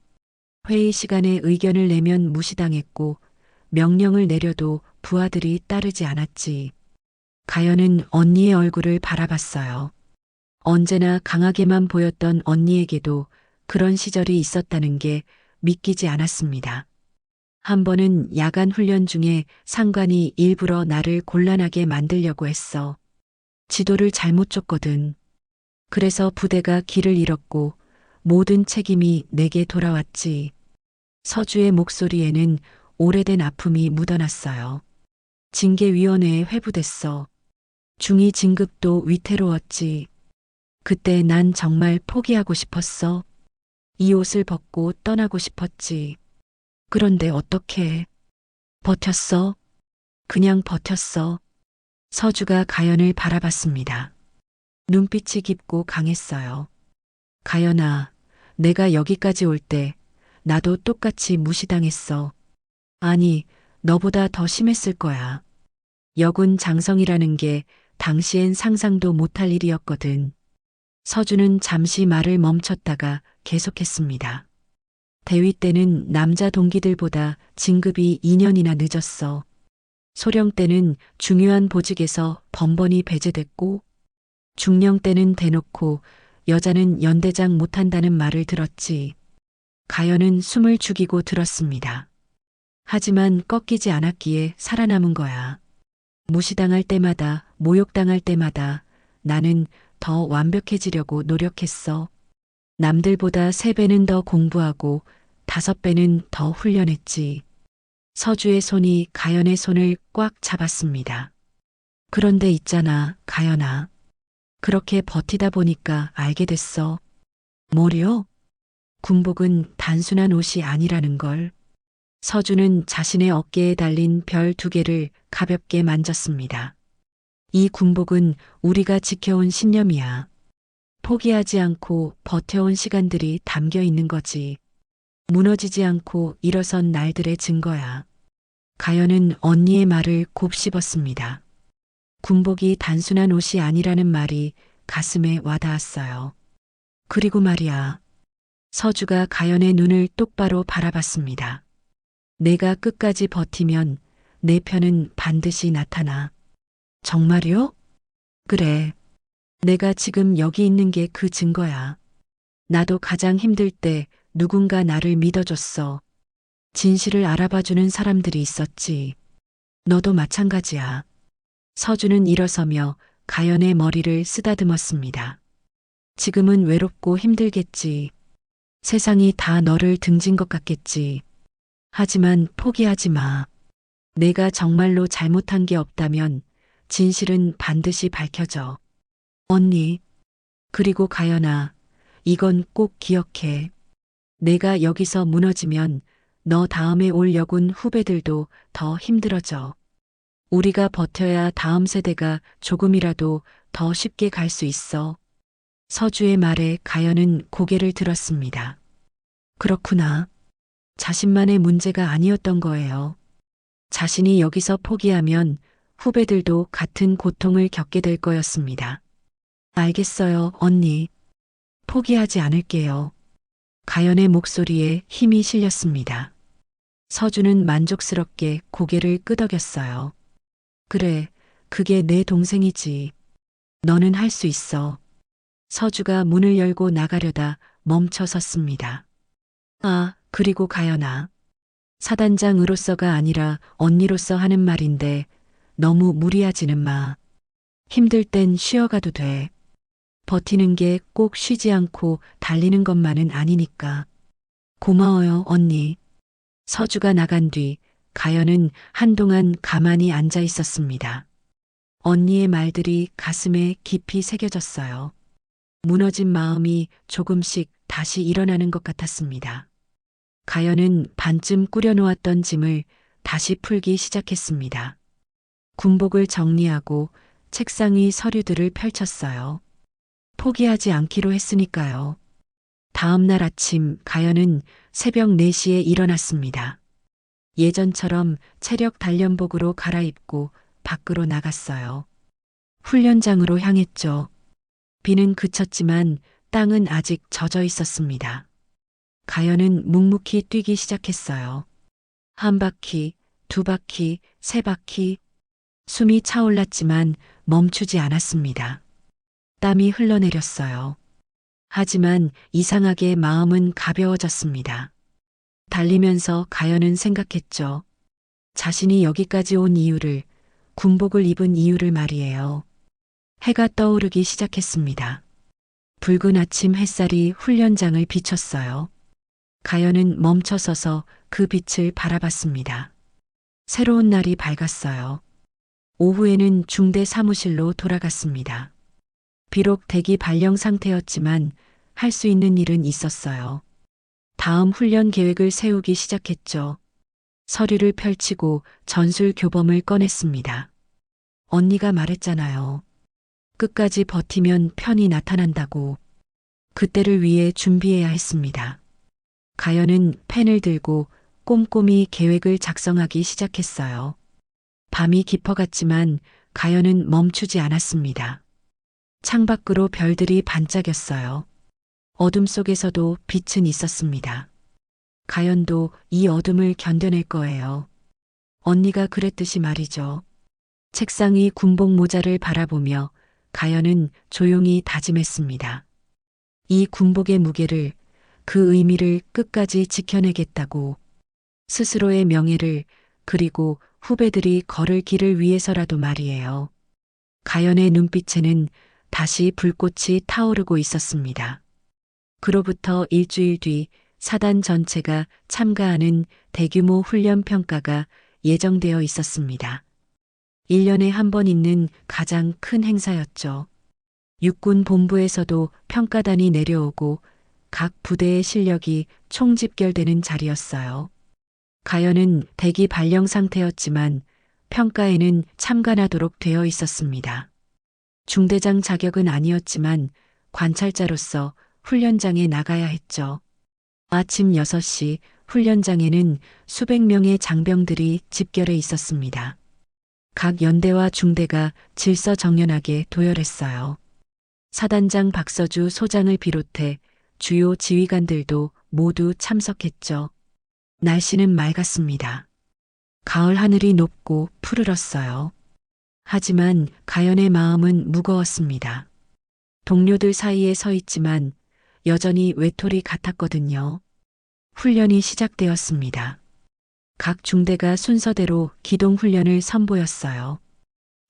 회의 시간에 의견을 내면 무시당했고 명령을 내려도 부하들이 따르지 않았지. 가연은 언니의 얼굴을 바라봤어요. 언제나 강하게만 보였던 언니에게도 그런 시절이 있었다는 게 믿기지 않았습니다. 한 번은 야간 훈련 중에 상관이 일부러 나를 곤란하게 만들려고 했어. 지도를 잘못 줬거든. 그래서 부대가 길을 잃었고 모든 책임이 내게 돌아왔지. 서주의 목소리에는 오래된 아픔이 묻어났어요. 징계위원회에 회부됐어. 중위 진급도 위태로웠지. 그때 난 정말 포기하고 싶었어. 이 옷을 벗고 떠나고 싶었지. 그런데 어떻게 버텼어? 그냥 버텼어. 서주가 가연을 바라봤습니다. 눈빛이 깊고 강했어요. 가연아, 내가 여기까지 올 때 나도 똑같이 무시당했어. 아니, 너보다 더 심했을 거야. 여군 장성이라는 게 당시엔 상상도 못할 일이었거든. 서주는 잠시 말을 멈췄다가 계속했습니다. 대위 때는 남자 동기들보다 진급이 2년이나 늦었어. 소령 때는 중요한 보직에서 번번이 배제됐고, 중령 때는 대놓고 여자는 연대장 못한다는 말을 들었지. 가연은 숨을 죽이고 들었습니다. 하지만 꺾이지 않았기에 살아남은 거야. 무시당할 때마다, 모욕당할 때마다 나는 더 완벽해지려고 노력했어. 남들보다 3배는 더 공부하고 5배는 더 훈련했지. 서주의 손이 가연의 손을 꽉 잡았습니다. 그런데 있잖아, 가연아. 그렇게 버티다 보니까 알게 됐어. 뭐요? 군복은 단순한 옷이 아니라는 걸. 서주는 자신의 어깨에 달린 별 2개를 가볍게 만졌습니다. 이 군복은 우리가 지켜온 신념이야. 포기하지 않고 버텨온 시간들이 담겨 있는 거지. 무너지지 않고 일어선 날들의 증거야. 가연은 언니의 말을 곱씹었습니다. 군복이 단순한 옷이 아니라는 말이 가슴에 와닿았어요. 그리고 말이야. 서주가 가연의 눈을 똑바로 바라봤습니다. 내가 끝까지 버티면 내 편은 반드시 나타나. 정말요? 그래. 내가 지금 여기 있는 게 그 증거야. 나도 가장 힘들 때 누군가 나를 믿어줬어. 진실을 알아봐주는 사람들이 있었지. 너도 마찬가지야. 서주는 일어서며 가연의 머리를 쓰다듬었습니다. 지금은 외롭고 힘들겠지. 세상이 다 너를 등진 것 같겠지. 하지만 포기하지 마. 내가 정말로 잘못한 게 없다면 진실은 반드시 밝혀져. 언니. 그리고 가연아, 이건 꼭 기억해. 내가 여기서 무너지면 너 다음에 올 여군 후배들도 더 힘들어져. 우리가 버텨야 다음 세대가 조금이라도 더 쉽게 갈 수 있어. 서주의 말에 가연은 고개를 들었습니다. 그렇구나. 자신만의 문제가 아니었던 거예요. 자신이 여기서 포기하면 후배들도 같은 고통을 겪게 될 거였습니다. 알겠어요, 언니. 포기하지 않을게요. 가연의 목소리에 힘이 실렸습니다. 서주는 만족스럽게 고개를 끄덕였어요. 그래, 그게 내 동생이지. 너는 할 수 있어. 서주가 문을 열고 나가려다 멈춰 섰습니다. 아, 그리고 가연아. 사단장으로서가 아니라 언니로서 하는 말인데 너무 무리하지는 마. 힘들 땐 쉬어가도 돼. 버티는 게 꼭 쉬지 않고 달리는 것만은 아니니까. 고마워요, 언니. 서주가 나간 뒤 가연은 한동안 가만히 앉아 있었습니다. 언니의 말들이 가슴에 깊이 새겨졌어요. 무너진 마음이 조금씩 다시 일어나는 것 같았습니다. 가연은 반쯤 꾸려놓았던 짐을 다시 풀기 시작했습니다. 군복을 정리하고 책상 위 서류들을 펼쳤어요. 포기하지 않기로 했으니까요. 다음 날 아침 가연은 새벽 4시에 일어났습니다. 예전처럼 체력 단련복으로 갈아입고 밖으로 나갔어요. 훈련장으로 향했죠. 비는 그쳤지만 땅은 아직 젖어 있었습니다. 가연은 묵묵히 뛰기 시작했어요. 1바퀴, 2바퀴, 3바퀴. 숨이 차올랐지만 멈추지 않았습니다. 땀이 흘러내렸어요. 하지만 이상하게 마음은 가벼워졌습니다. 달리면서 가연은 생각했죠. 자신이 여기까지 온 이유를, 군복을 입은 이유를 말이에요. 해가 떠오르기 시작했습니다. 붉은 아침 햇살이 훈련장을 비췄어요. 가연은 멈춰서서 그 빛을 바라봤습니다. 새로운 날이 밝았어요. 오후에는 중대 사무실로 돌아갔습니다. 비록 대기 발령 상태였지만 할 수 있는 일은 있었어요. 다음 훈련 계획을 세우기 시작했죠. 서류를 펼치고 전술 교범을 꺼냈습니다. 언니가 말했잖아요. 끝까지 버티면 편이 나타난다고. 그때를 위해 준비해야 했습니다. 가연은 펜을 들고 꼼꼼히 계획을 작성하기 시작했어요. 밤이 깊어갔지만 가연은 멈추지 않았습니다. 창밖으로 별들이 반짝였어요. 어둠 속에서도 빛은 있었습니다. 가연도 이 어둠을 견뎌낼 거예요. 언니가 그랬듯이 말이죠. 책상 위 군복 모자를 바라보며 가연은 조용히 다짐했습니다. 이 군복의 무게를, 그 의미를 끝까지 지켜내겠다고. 스스로의 명예를, 그리고 후배들이 걸을 길을 위해서라도 말이에요. 가연의 눈빛에는 다시 불꽃이 타오르고 있었습니다. 그로부터 일주일 뒤 사단 전체가 참가하는 대규모 훈련 평가가 예정되어 있었습니다. 1년에 한 번 있는 가장 큰 행사였죠. 육군 본부에서도 평가단이 내려오고 각 부대의 실력이 총집결되는 자리였어요. 가연은 대기 발령 상태였지만 평가에는 참관하도록 되어 있었습니다. 중대장 자격은 아니었지만 관찰자로서 훈련장에 나가야 했죠. 아침 6시 훈련장에는 수백 명의 장병들이 집결해 있었습니다. 각 연대와 중대가 질서정연하게 도열했어요. 사단장 박서주 소장을 비롯해 주요 지휘관들도 모두 참석했죠. 날씨는 맑았습니다. 가을 하늘이 높고 푸르렀어요. 하지만 가연의 마음은 무거웠습니다. 동료들 사이에 서 있지만 여전히 외톨이 같았거든요. 훈련이 시작되었습니다. 각 중대가 순서대로 기동 훈련을 선보였어요.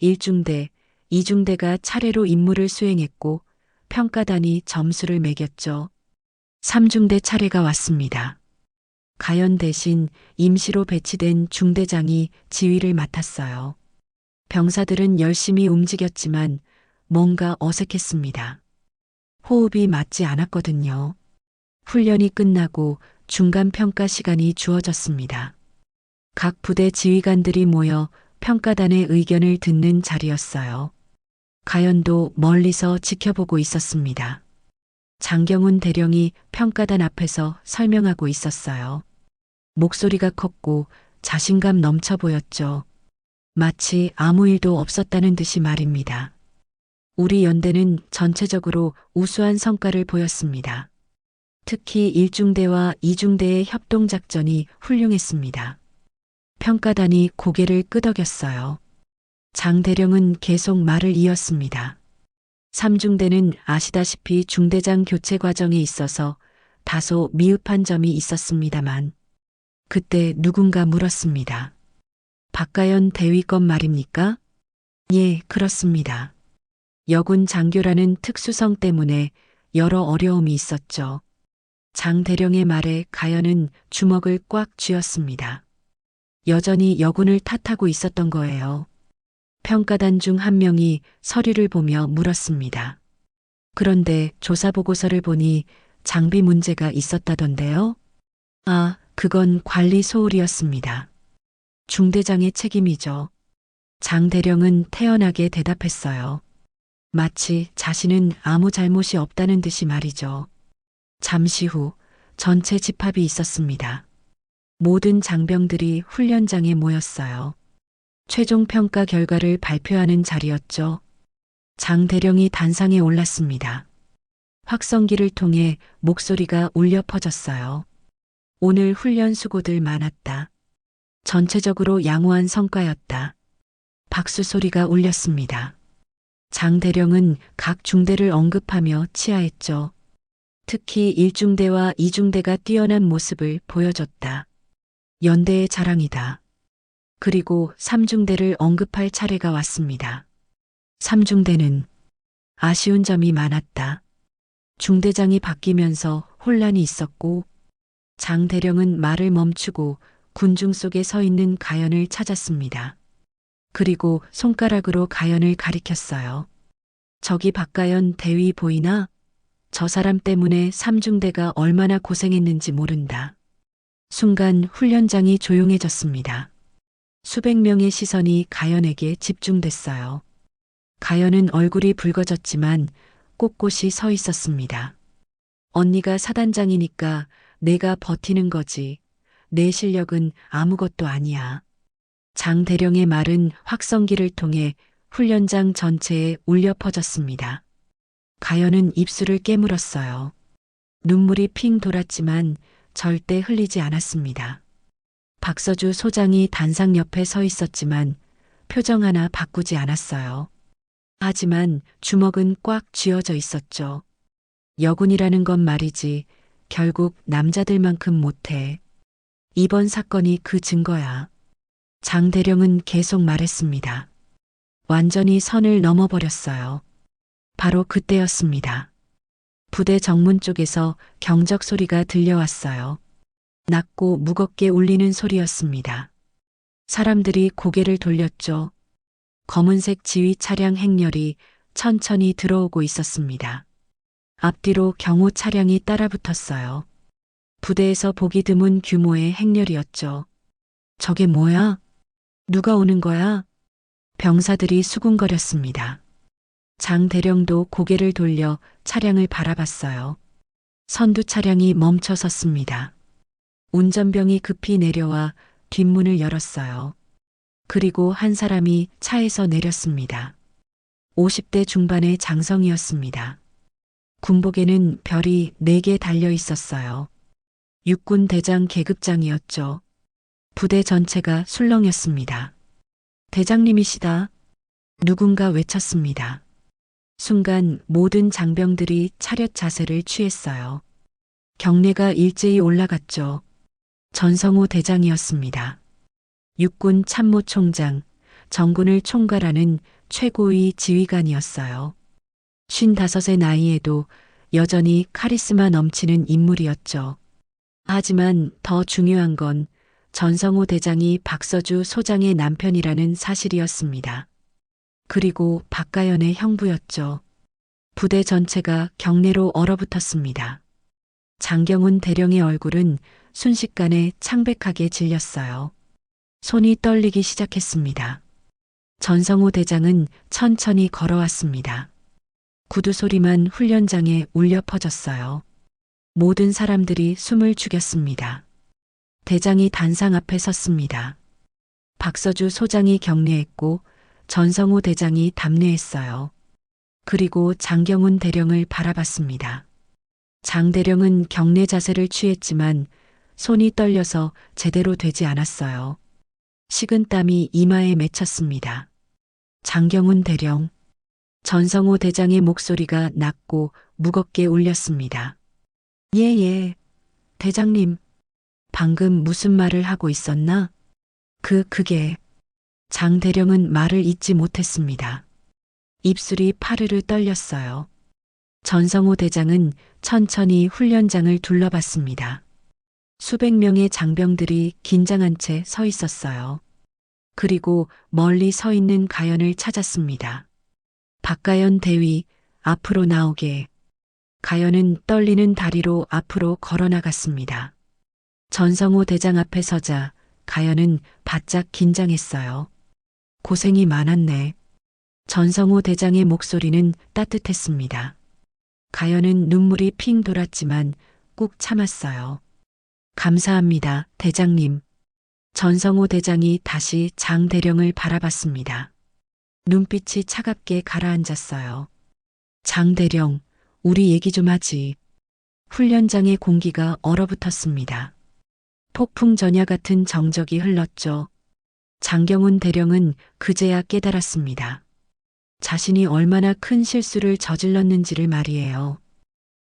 1중대, 2중대가 차례로 임무를 수행했고 평가단이 점수를 매겼죠. 3중대 차례가 왔습니다. 가연 대신 임시로 배치된 중대장이 지휘를 맡았어요. 병사들은 열심히 움직였지만 뭔가 어색했습니다. 호흡이 맞지 않았거든요. 훈련이 끝나고 중간 평가 시간이 주어졌습니다. 각 부대 지휘관들이 모여 평가단의 의견을 듣는 자리였어요. 가연도 멀리서 지켜보고 있었습니다. 장경훈 대령이 평가단 앞에서 설명하고 있었어요. 목소리가 컸고 자신감 넘쳐 보였죠. 마치 아무 일도 없었다는 듯이 말입니다. 우리 연대는 전체적으로 우수한 성과를 보였습니다. 특히 1중대와 2중대의 협동작전이 훌륭했습니다. 평가단이 고개를 끄덕였어요. 장 대령은 계속 말을 이었습니다. 3중대는 아시다시피 중대장 교체 과정에 있어서 다소 미흡한 점이 있었습니다만 그때 누군가 물었습니다. 박가연 대위권 말입니까? 예, 그렇습니다. 여군 장교라는 특수성 때문에 여러 어려움이 있었죠. 장 대령의 말에 가연은 주먹을 꽉 쥐었습니다. 여전히 여군을 탓하고 있었던 거예요. 평가단 중 한 명이 서류를 보며 물었습니다. 그런데 조사 보고서를 보니 장비 문제가 있었다던데요? 아, 그건 관리 소홀이었습니다. 중대장의 책임이죠. 장 대령은 태연하게 대답했어요. 마치 자신은 아무 잘못이 없다는 듯이 말이죠. 잠시 후 전체 집합이 있었습니다. 모든 장병들이 훈련장에 모였어요. 최종 평가 결과를 발표하는 자리였죠. 장 대령이 단상에 올랐습니다. 확성기를 통해 목소리가 울려 퍼졌어요. 오늘 훈련 수고들 많았다. 전체적으로 양호한 성과였다. 박수 소리가 울렸습니다. 장 대령은 각 중대를 언급하며 치하했죠. 특히 1중대와 2중대가 뛰어난 모습을 보여줬다. 연대의 자랑이다. 그리고 3중대를 언급할 차례가 왔습니다. 3중대는 아쉬운 점이 많았다. 중대장이 바뀌면서 혼란이 있었고 장 대령은 말을 멈추고 군중 속에 서 있는 가연을 찾았습니다. 그리고 손가락으로 가연을 가리켰어요. 저기 박가연 대위 보이나? 저 사람 때문에 3중대가 얼마나 고생했는지 모른다. 순간 훈련장이 조용해졌습니다. 수백 명의 시선이 가연에게 집중됐어요. 가연은 얼굴이 붉어졌지만 꼿꼿이 서 있었습니다. 언니가 사단장이니까 내가 버티는 거지. 내 실력은 아무것도 아니야. 장 대령의 말은 확성기를 통해 훈련장 전체에 울려 퍼졌습니다. 가연은 입술을 깨물었어요. 눈물이 핑 돌았지만 절대 흘리지 않았습니다. 박서주 소장이 단상 옆에 서 있었지만 표정 하나 바꾸지 않았어요. 하지만 주먹은 꽉 쥐어져 있었죠. 여군이라는 건 말이지 결국 남자들만큼 못해. 이번 사건이 그 증거야. 장 대령은 계속 말했습니다. 완전히 선을 넘어버렸어요. 바로 그때였습니다. 부대 정문 쪽에서 경적 소리가 들려왔어요. 낮고 무겁게 울리는 소리였습니다. 사람들이 고개를 돌렸죠. 검은색 지휘 차량 행렬이 천천히 들어오고 있었습니다. 앞뒤로 경호 차량이 따라붙었어요. 부대에서 보기 드문 규모의 행렬이었죠. 저게 뭐야? 누가 오는 거야? 병사들이 수군거렸습니다. 장 대령도 고개를 돌려 차량을 바라봤어요. 선두 차량이 멈춰 섰습니다. 운전병이 급히 내려와 뒷문을 열었어요. 그리고 한 사람이 차에서 내렸습니다. 50대 중반의 장성이었습니다. 군복에는 별이 4개 달려 있었어요. 육군 대장 계급장이었죠. 부대 전체가 술렁였습니다. 대장님이시다. 누군가 외쳤습니다. 순간 모든 장병들이 차렷 자세를 취했어요. 경례가 일제히 올라갔죠. 전성호 대장이었습니다. 육군 참모총장, 정군을 총괄하는 최고위 지휘관이었어요. 55의 나이에도 여전히 카리스마 넘치는 인물이었죠. 하지만 더 중요한 건 전성호 대장이 박서주 소장의 남편이라는 사실이었습니다. 그리고 박가연의 형부였죠. 부대 전체가 경례로 얼어붙었습니다. 장경훈 대령의 얼굴은 순식간에 창백하게 질렸어요. 손이 떨리기 시작했습니다. 전성호 대장은 천천히 걸어왔습니다. 구두 소리만 훈련장에 울려 퍼졌어요. 모든 사람들이 숨을 죽였습니다. 대장이 단상 앞에 섰습니다. 박서주 소장이 경례했고 전성호 대장이 답례했어요. 그리고 장경훈 대령을 바라봤습니다. 장 대령은 경례 자세를 취했지만 손이 떨려서 제대로 되지 않았어요. 식은땀이 이마에 맺혔습니다. 장경훈 대령. 전성호 대장의 목소리가 낮고 무겁게 울렸습니다. 예. 대장님. 방금 무슨 말을 하고 있었나? 그게. 장 대령은 말을 잇지 못했습니다. 입술이 파르르 떨렸어요. 전성호 대장은 천천히 훈련장을 둘러봤습니다. 수백 명의 장병들이 긴장한 채 서 있었어요. 그리고 멀리 서 있는 가연을 찾았습니다. 박가연 대위, 앞으로 나오게. 가연은 떨리는 다리로 앞으로 걸어나갔습니다. 전성호 대장 앞에 서자 가연은 바짝 긴장했어요. 고생이 많았네. 전성호 대장의 목소리는 따뜻했습니다. 가연은 눈물이 핑 돌았지만 꾹 참았어요. 감사합니다, 대장님. 전성호 대장이 다시 장 대령을 바라봤습니다. 눈빛이 차갑게 가라앉았어요. 장 대령, 우리 얘기 좀 하지. 훈련장의 공기가 얼어붙었습니다. 폭풍 전야 같은 정적이 흘렀죠. 장경훈 대령은 그제야 깨달았습니다. 자신이 얼마나 큰 실수를 저질렀는지를 말이에요.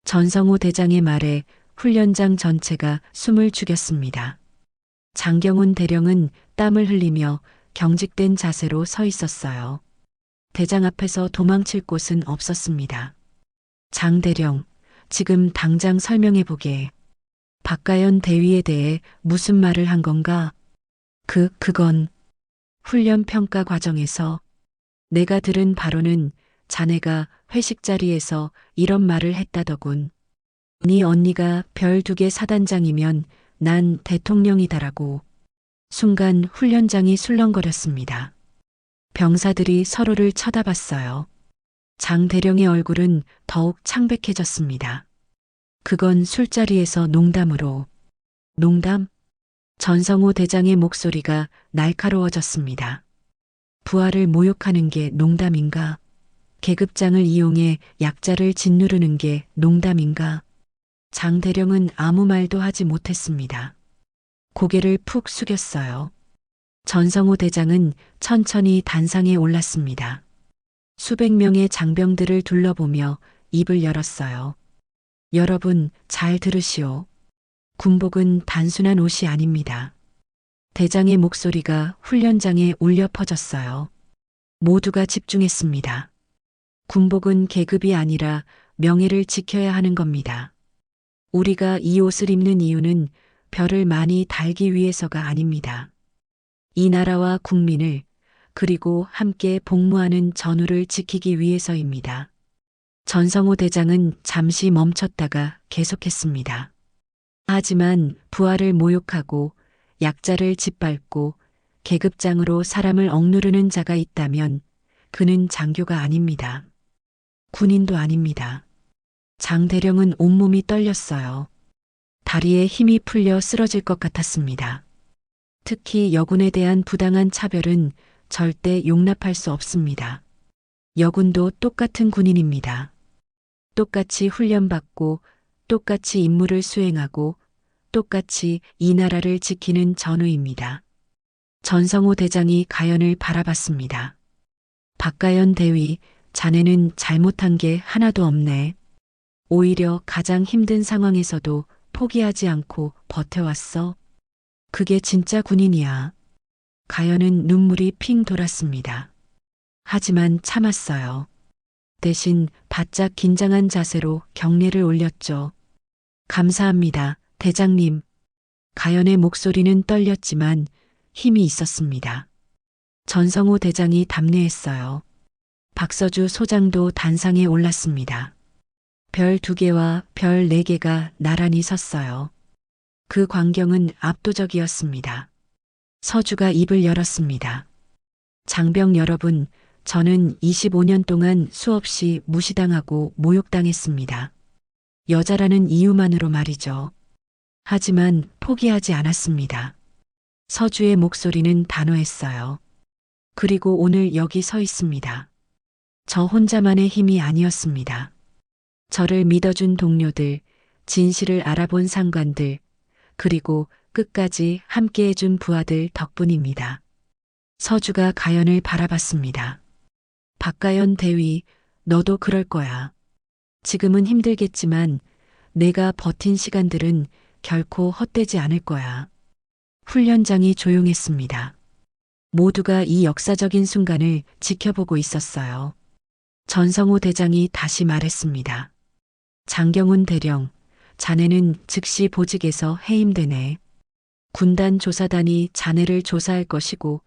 전성호 대장의 말에 훈련장 전체가 숨을 죽였습니다. 장경훈 대령은 땀을 흘리며 경직된 자세로 서 있었어요. 대장 앞에서 도망칠 곳은 없었습니다. 장 대령, 지금 당장 설명해 보게. 박가연 대위에 대해 무슨 말을 한 건가? 그건 훈련 평가 과정에서 내가 들은 바로는 자네가 회식 자리에서 이런 말을 했다더군. 네 언니가 별 2개 사단장이면 난 대통령이다라고. 순간 훈련장이 술렁거렸습니다. 병사들이 서로를 쳐다봤어요. 장 대령의 얼굴은 더욱 창백해졌습니다. 그건 술자리에서 농담으로. 농담? 전성호 대장의 목소리가 날카로워졌습니다. 부하를 모욕하는 게 농담인가? 계급장을 이용해 약자를 짓누르는 게 농담인가? 장 대령은 아무 말도 하지 못했습니다. 고개를 푹 숙였어요. 전성호 대장은 천천히 단상에 올랐습니다. 수백 명의 장병들을 둘러보며 입을 열었어요. 여러분, 잘 들으시오. 군복은 단순한 옷이 아닙니다. 대장의 목소리가 훈련장에 울려 퍼졌어요. 모두가 집중했습니다. 군복은 계급이 아니라 명예를 지켜야 하는 겁니다. 우리가 이 옷을 입는 이유는 별을 많이 달기 위해서가 아닙니다. 이 나라와 국민을 그리고 함께 복무하는 전우를 지키기 위해서입니다. 전성호 대장은 잠시 멈췄다가 계속했습니다. 하지만 부하를 모욕하고 약자를 짓밟고 계급장으로 사람을 억누르는 자가 있다면 그는 장교가 아닙니다. 군인도 아닙니다. 장대령은 온몸이 떨렸어요. 다리에 힘이 풀려 쓰러질 것 같았습니다. 특히 여군에 대한 부당한 차별은 절대 용납할 수 없습니다. 여군도 똑같은 군인입니다. 똑같이 훈련받고 똑같이 임무를 수행하고 똑같이 이 나라를 지키는 전우입니다. 전성호 대장이 가연을 바라봤습니다. 박가연 대위, 자네는 잘못한 게 하나도 없네. 오히려 가장 힘든 상황에서도 포기하지 않고 버텨왔어. 그게 진짜 군인이야. 가연은 눈물이 핑 돌았습니다. 하지만 참았어요. 대신 바짝 긴장한 자세로 경례를 올렸죠. 감사합니다, 대장님. 가연의 목소리는 떨렸지만 힘이 있었습니다. 전성호 대장이 답례했어요. 박서주 소장도 단상에 올랐습니다. 별 2개와 별 4개가 나란히 섰어요. 그 광경은 압도적이었습니다. 서주가 입을 열었습니다. 장병 여러분, 저는 25년 동안 수없이 무시당하고 모욕당했습니다. 여자라는 이유만으로 말이죠. 하지만 포기하지 않았습니다. 서주의 목소리는 단호했어요. 그리고 오늘 여기 서 있습니다. 저 혼자만의 힘이 아니었습니다. 저를 믿어준 동료들, 진실을 알아본 상관들, 그리고 끝까지 함께해준 부하들 덕분입니다. 서주가 가연을 바라봤습니다. 박가연 대위, 너도 그럴 거야. 지금은 힘들겠지만 내가 버틴 시간들은 결코 헛되지 않을 거야. 훈련장이 조용했습니다. 모두가 이 역사적인 순간을 지켜보고 있었어요. 전성호 대장이 다시 말했습니다. 장경훈 대령, 자네는 즉시 보직에서 해임되네. 군단 조사단이 자네를 조사할 것이고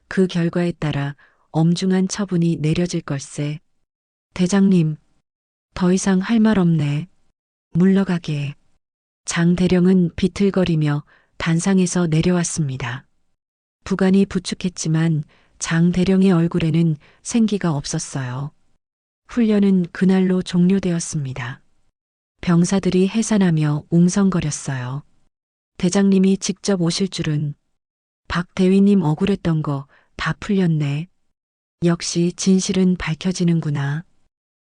그 결과에 따라 엄중한 처분이 내려질 걸세. 대장님, 더 이상 할 말 없네. 물러가게. 장 대령은 비틀거리며 단상에서 내려왔습니다. 부관이 부축했지만 장 대령의 얼굴에는 생기가 없었어요. 훈련은 그날로 종료되었습니다. 병사들이 해산하며 웅성거렸어요. 대장님이 직접 오실 줄은. 박 대위님 억울했던 거 다 풀렸네. 역시 진실은 밝혀지는구나.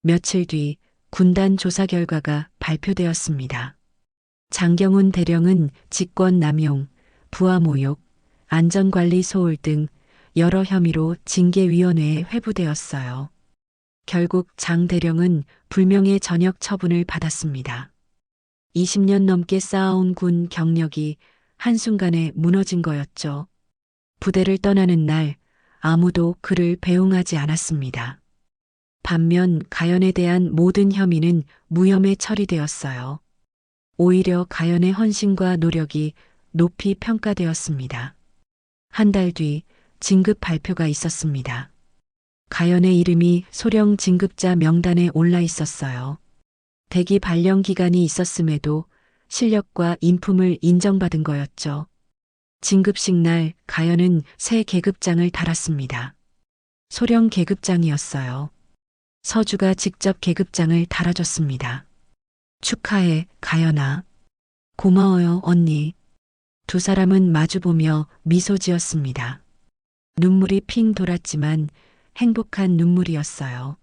며칠 뒤 군단 조사 결과가 발표되었습니다. 장경훈 대령은 직권 남용, 부하 모욕, 안전관리 소홀 등 여러 혐의로 징계위원회에 회부되었어요. 결국 장 대령은 불명예 전역 처분을 받았습니다. 20년 넘게 쌓아온 군 경력이 한순간에 무너진 거였죠. 부대를 떠나는 날 아무도 그를 배웅하지 않았습니다. 반면 가연에 대한 모든 혐의는 무혐의 처리되었어요. 오히려 가연의 헌신과 노력이 높이 평가되었습니다. 한 달 뒤 진급 발표가 있었습니다. 가연의 이름이 소령 진급자 명단에 올라 있었어요. 대기 발령 기간이 있었음에도 실력과 인품을 인정받은 거였죠. 진급식 날 가연은 새 계급장을 달았습니다. 소령 계급장이었어요. 서주가 직접 계급장을 달아줬습니다. 축하해, 가연아. 고마워요, 언니. 두 사람은 마주보며 미소 지었습니다. 눈물이 핑 돌았지만 행복한 눈물이었어요.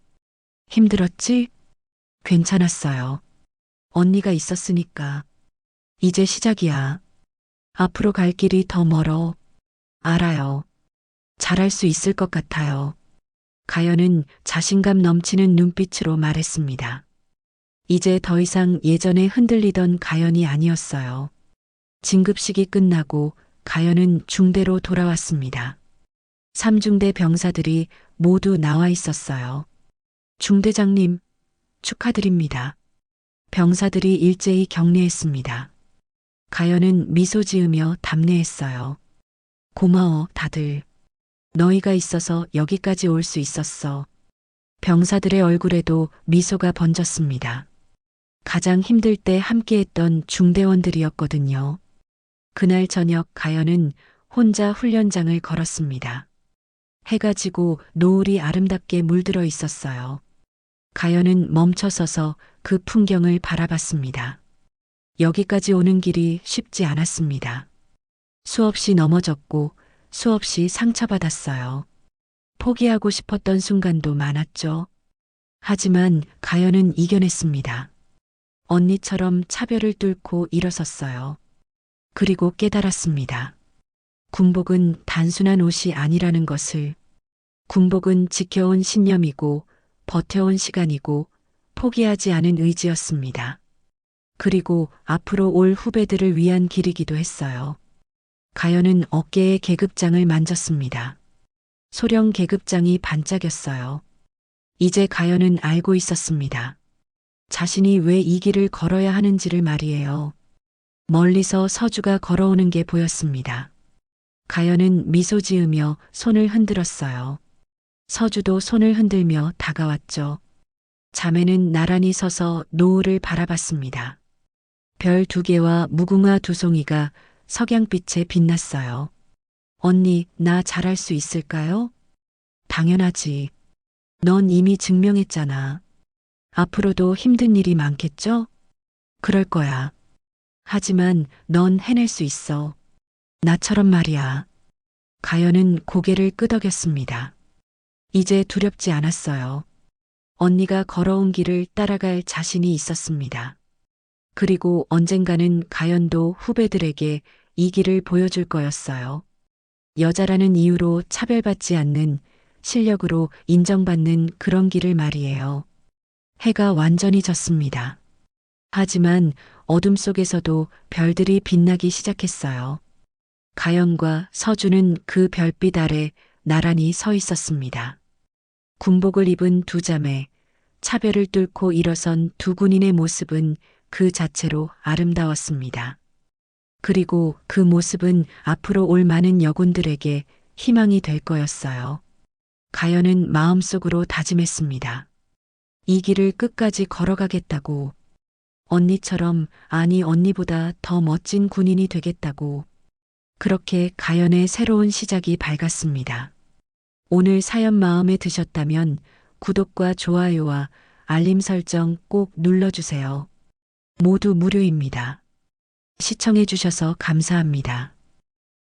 힘들었지? 괜찮았어요. 언니가 있었으니까. 이제 시작이야. 앞으로 갈 길이 더 멀어. 알아요. 잘할 수 있을 것 같아요. 가연은 자신감 넘치는 눈빛으로 말했습니다. 이제 더 이상 예전에 흔들리던 가연이 아니었어요. 진급식이 끝나고 가연은 중대로 돌아왔습니다. 3중대 병사들이 모두 나와 있었어요. 중대장님, 축하드립니다. 병사들이 일제히 격려했습니다. 가연은 미소 지으며 답례했어요. 고마워, 다들. 너희가 있어서 여기까지 올 수 있었어. 병사들의 얼굴에도 미소가 번졌습니다. 가장 힘들 때 함께했던 중대원들이었거든요. 그날 저녁 가연은 혼자 훈련장을 걸었습니다. 해가 지고 노을이 아름답게 물들어 있었어요. 가연은 멈춰서서 그 풍경을 바라봤습니다. 여기까지 오는 길이 쉽지 않았습니다. 수없이 넘어졌고 수없이 상처받았어요. 포기하고 싶었던 순간도 많았죠. 하지만 가연은 이겨냈습니다. 언니처럼 차별을 뚫고 일어섰어요. 그리고 깨달았습니다. 군복은 단순한 옷이 아니라는 것을. 군복은 지켜온 신념이고 버텨온 시간이고 포기하지 않은 의지였습니다. 그리고 앞으로 올 후배들을 위한 길이기도 했어요. 가연은 어깨에 계급장을 만졌습니다. 소령 계급장이 반짝였어요. 이제 가연은 알고 있었습니다. 자신이 왜 이 길을 걸어야 하는지를 말이에요. 멀리서 서주가 걸어오는 게 보였습니다. 가연은 미소 지으며 손을 흔들었어요. 서주도 손을 흔들며 다가왔죠. 자매는 나란히 서서 노을을 바라봤습니다. 별 2개와 무궁화 2송이가 석양빛에 빛났어요. 언니, 나 잘할 수 있을까요? 당연하지. 넌 이미 증명했잖아. 앞으로도 힘든 일이 많겠죠? 그럴 거야. 하지만 넌 해낼 수 있어. 나처럼 말이야. 가연은 고개를 끄덕였습니다. 이제 두렵지 않았어요. 언니가 걸어온 길을 따라갈 자신이 있었습니다. 그리고 언젠가는 가연도 후배들에게 이 길을 보여줄 거였어요. 여자라는 이유로 차별받지 않는, 실력으로 인정받는 그런 길을 말이에요. 해가 완전히 졌습니다. 하지만 어둠 속에서도 별들이 빛나기 시작했어요. 가연과 서주는 그 별빛 아래 나란히 서 있었습니다. 군복을 입은 2자매, 차별을 뚫고 일어선 2군인의 모습은 그 자체로 아름다웠습니다. 그리고 그 모습은 앞으로 올 많은 여군들에게 희망이 될 거였어요. 가연은 마음속으로 다짐했습니다. 이 길을 끝까지 걸어가겠다고. 언니처럼, 아니 언니보다 더 멋진 군인이 되겠다고. 그렇게 가연의 새로운 시작이 밝았습니다. 오늘 사연 마음에 드셨다면 구독과 좋아요와 알림 설정 꼭 눌러주세요. 모두 무료입니다. 시청해주셔서 감사합니다.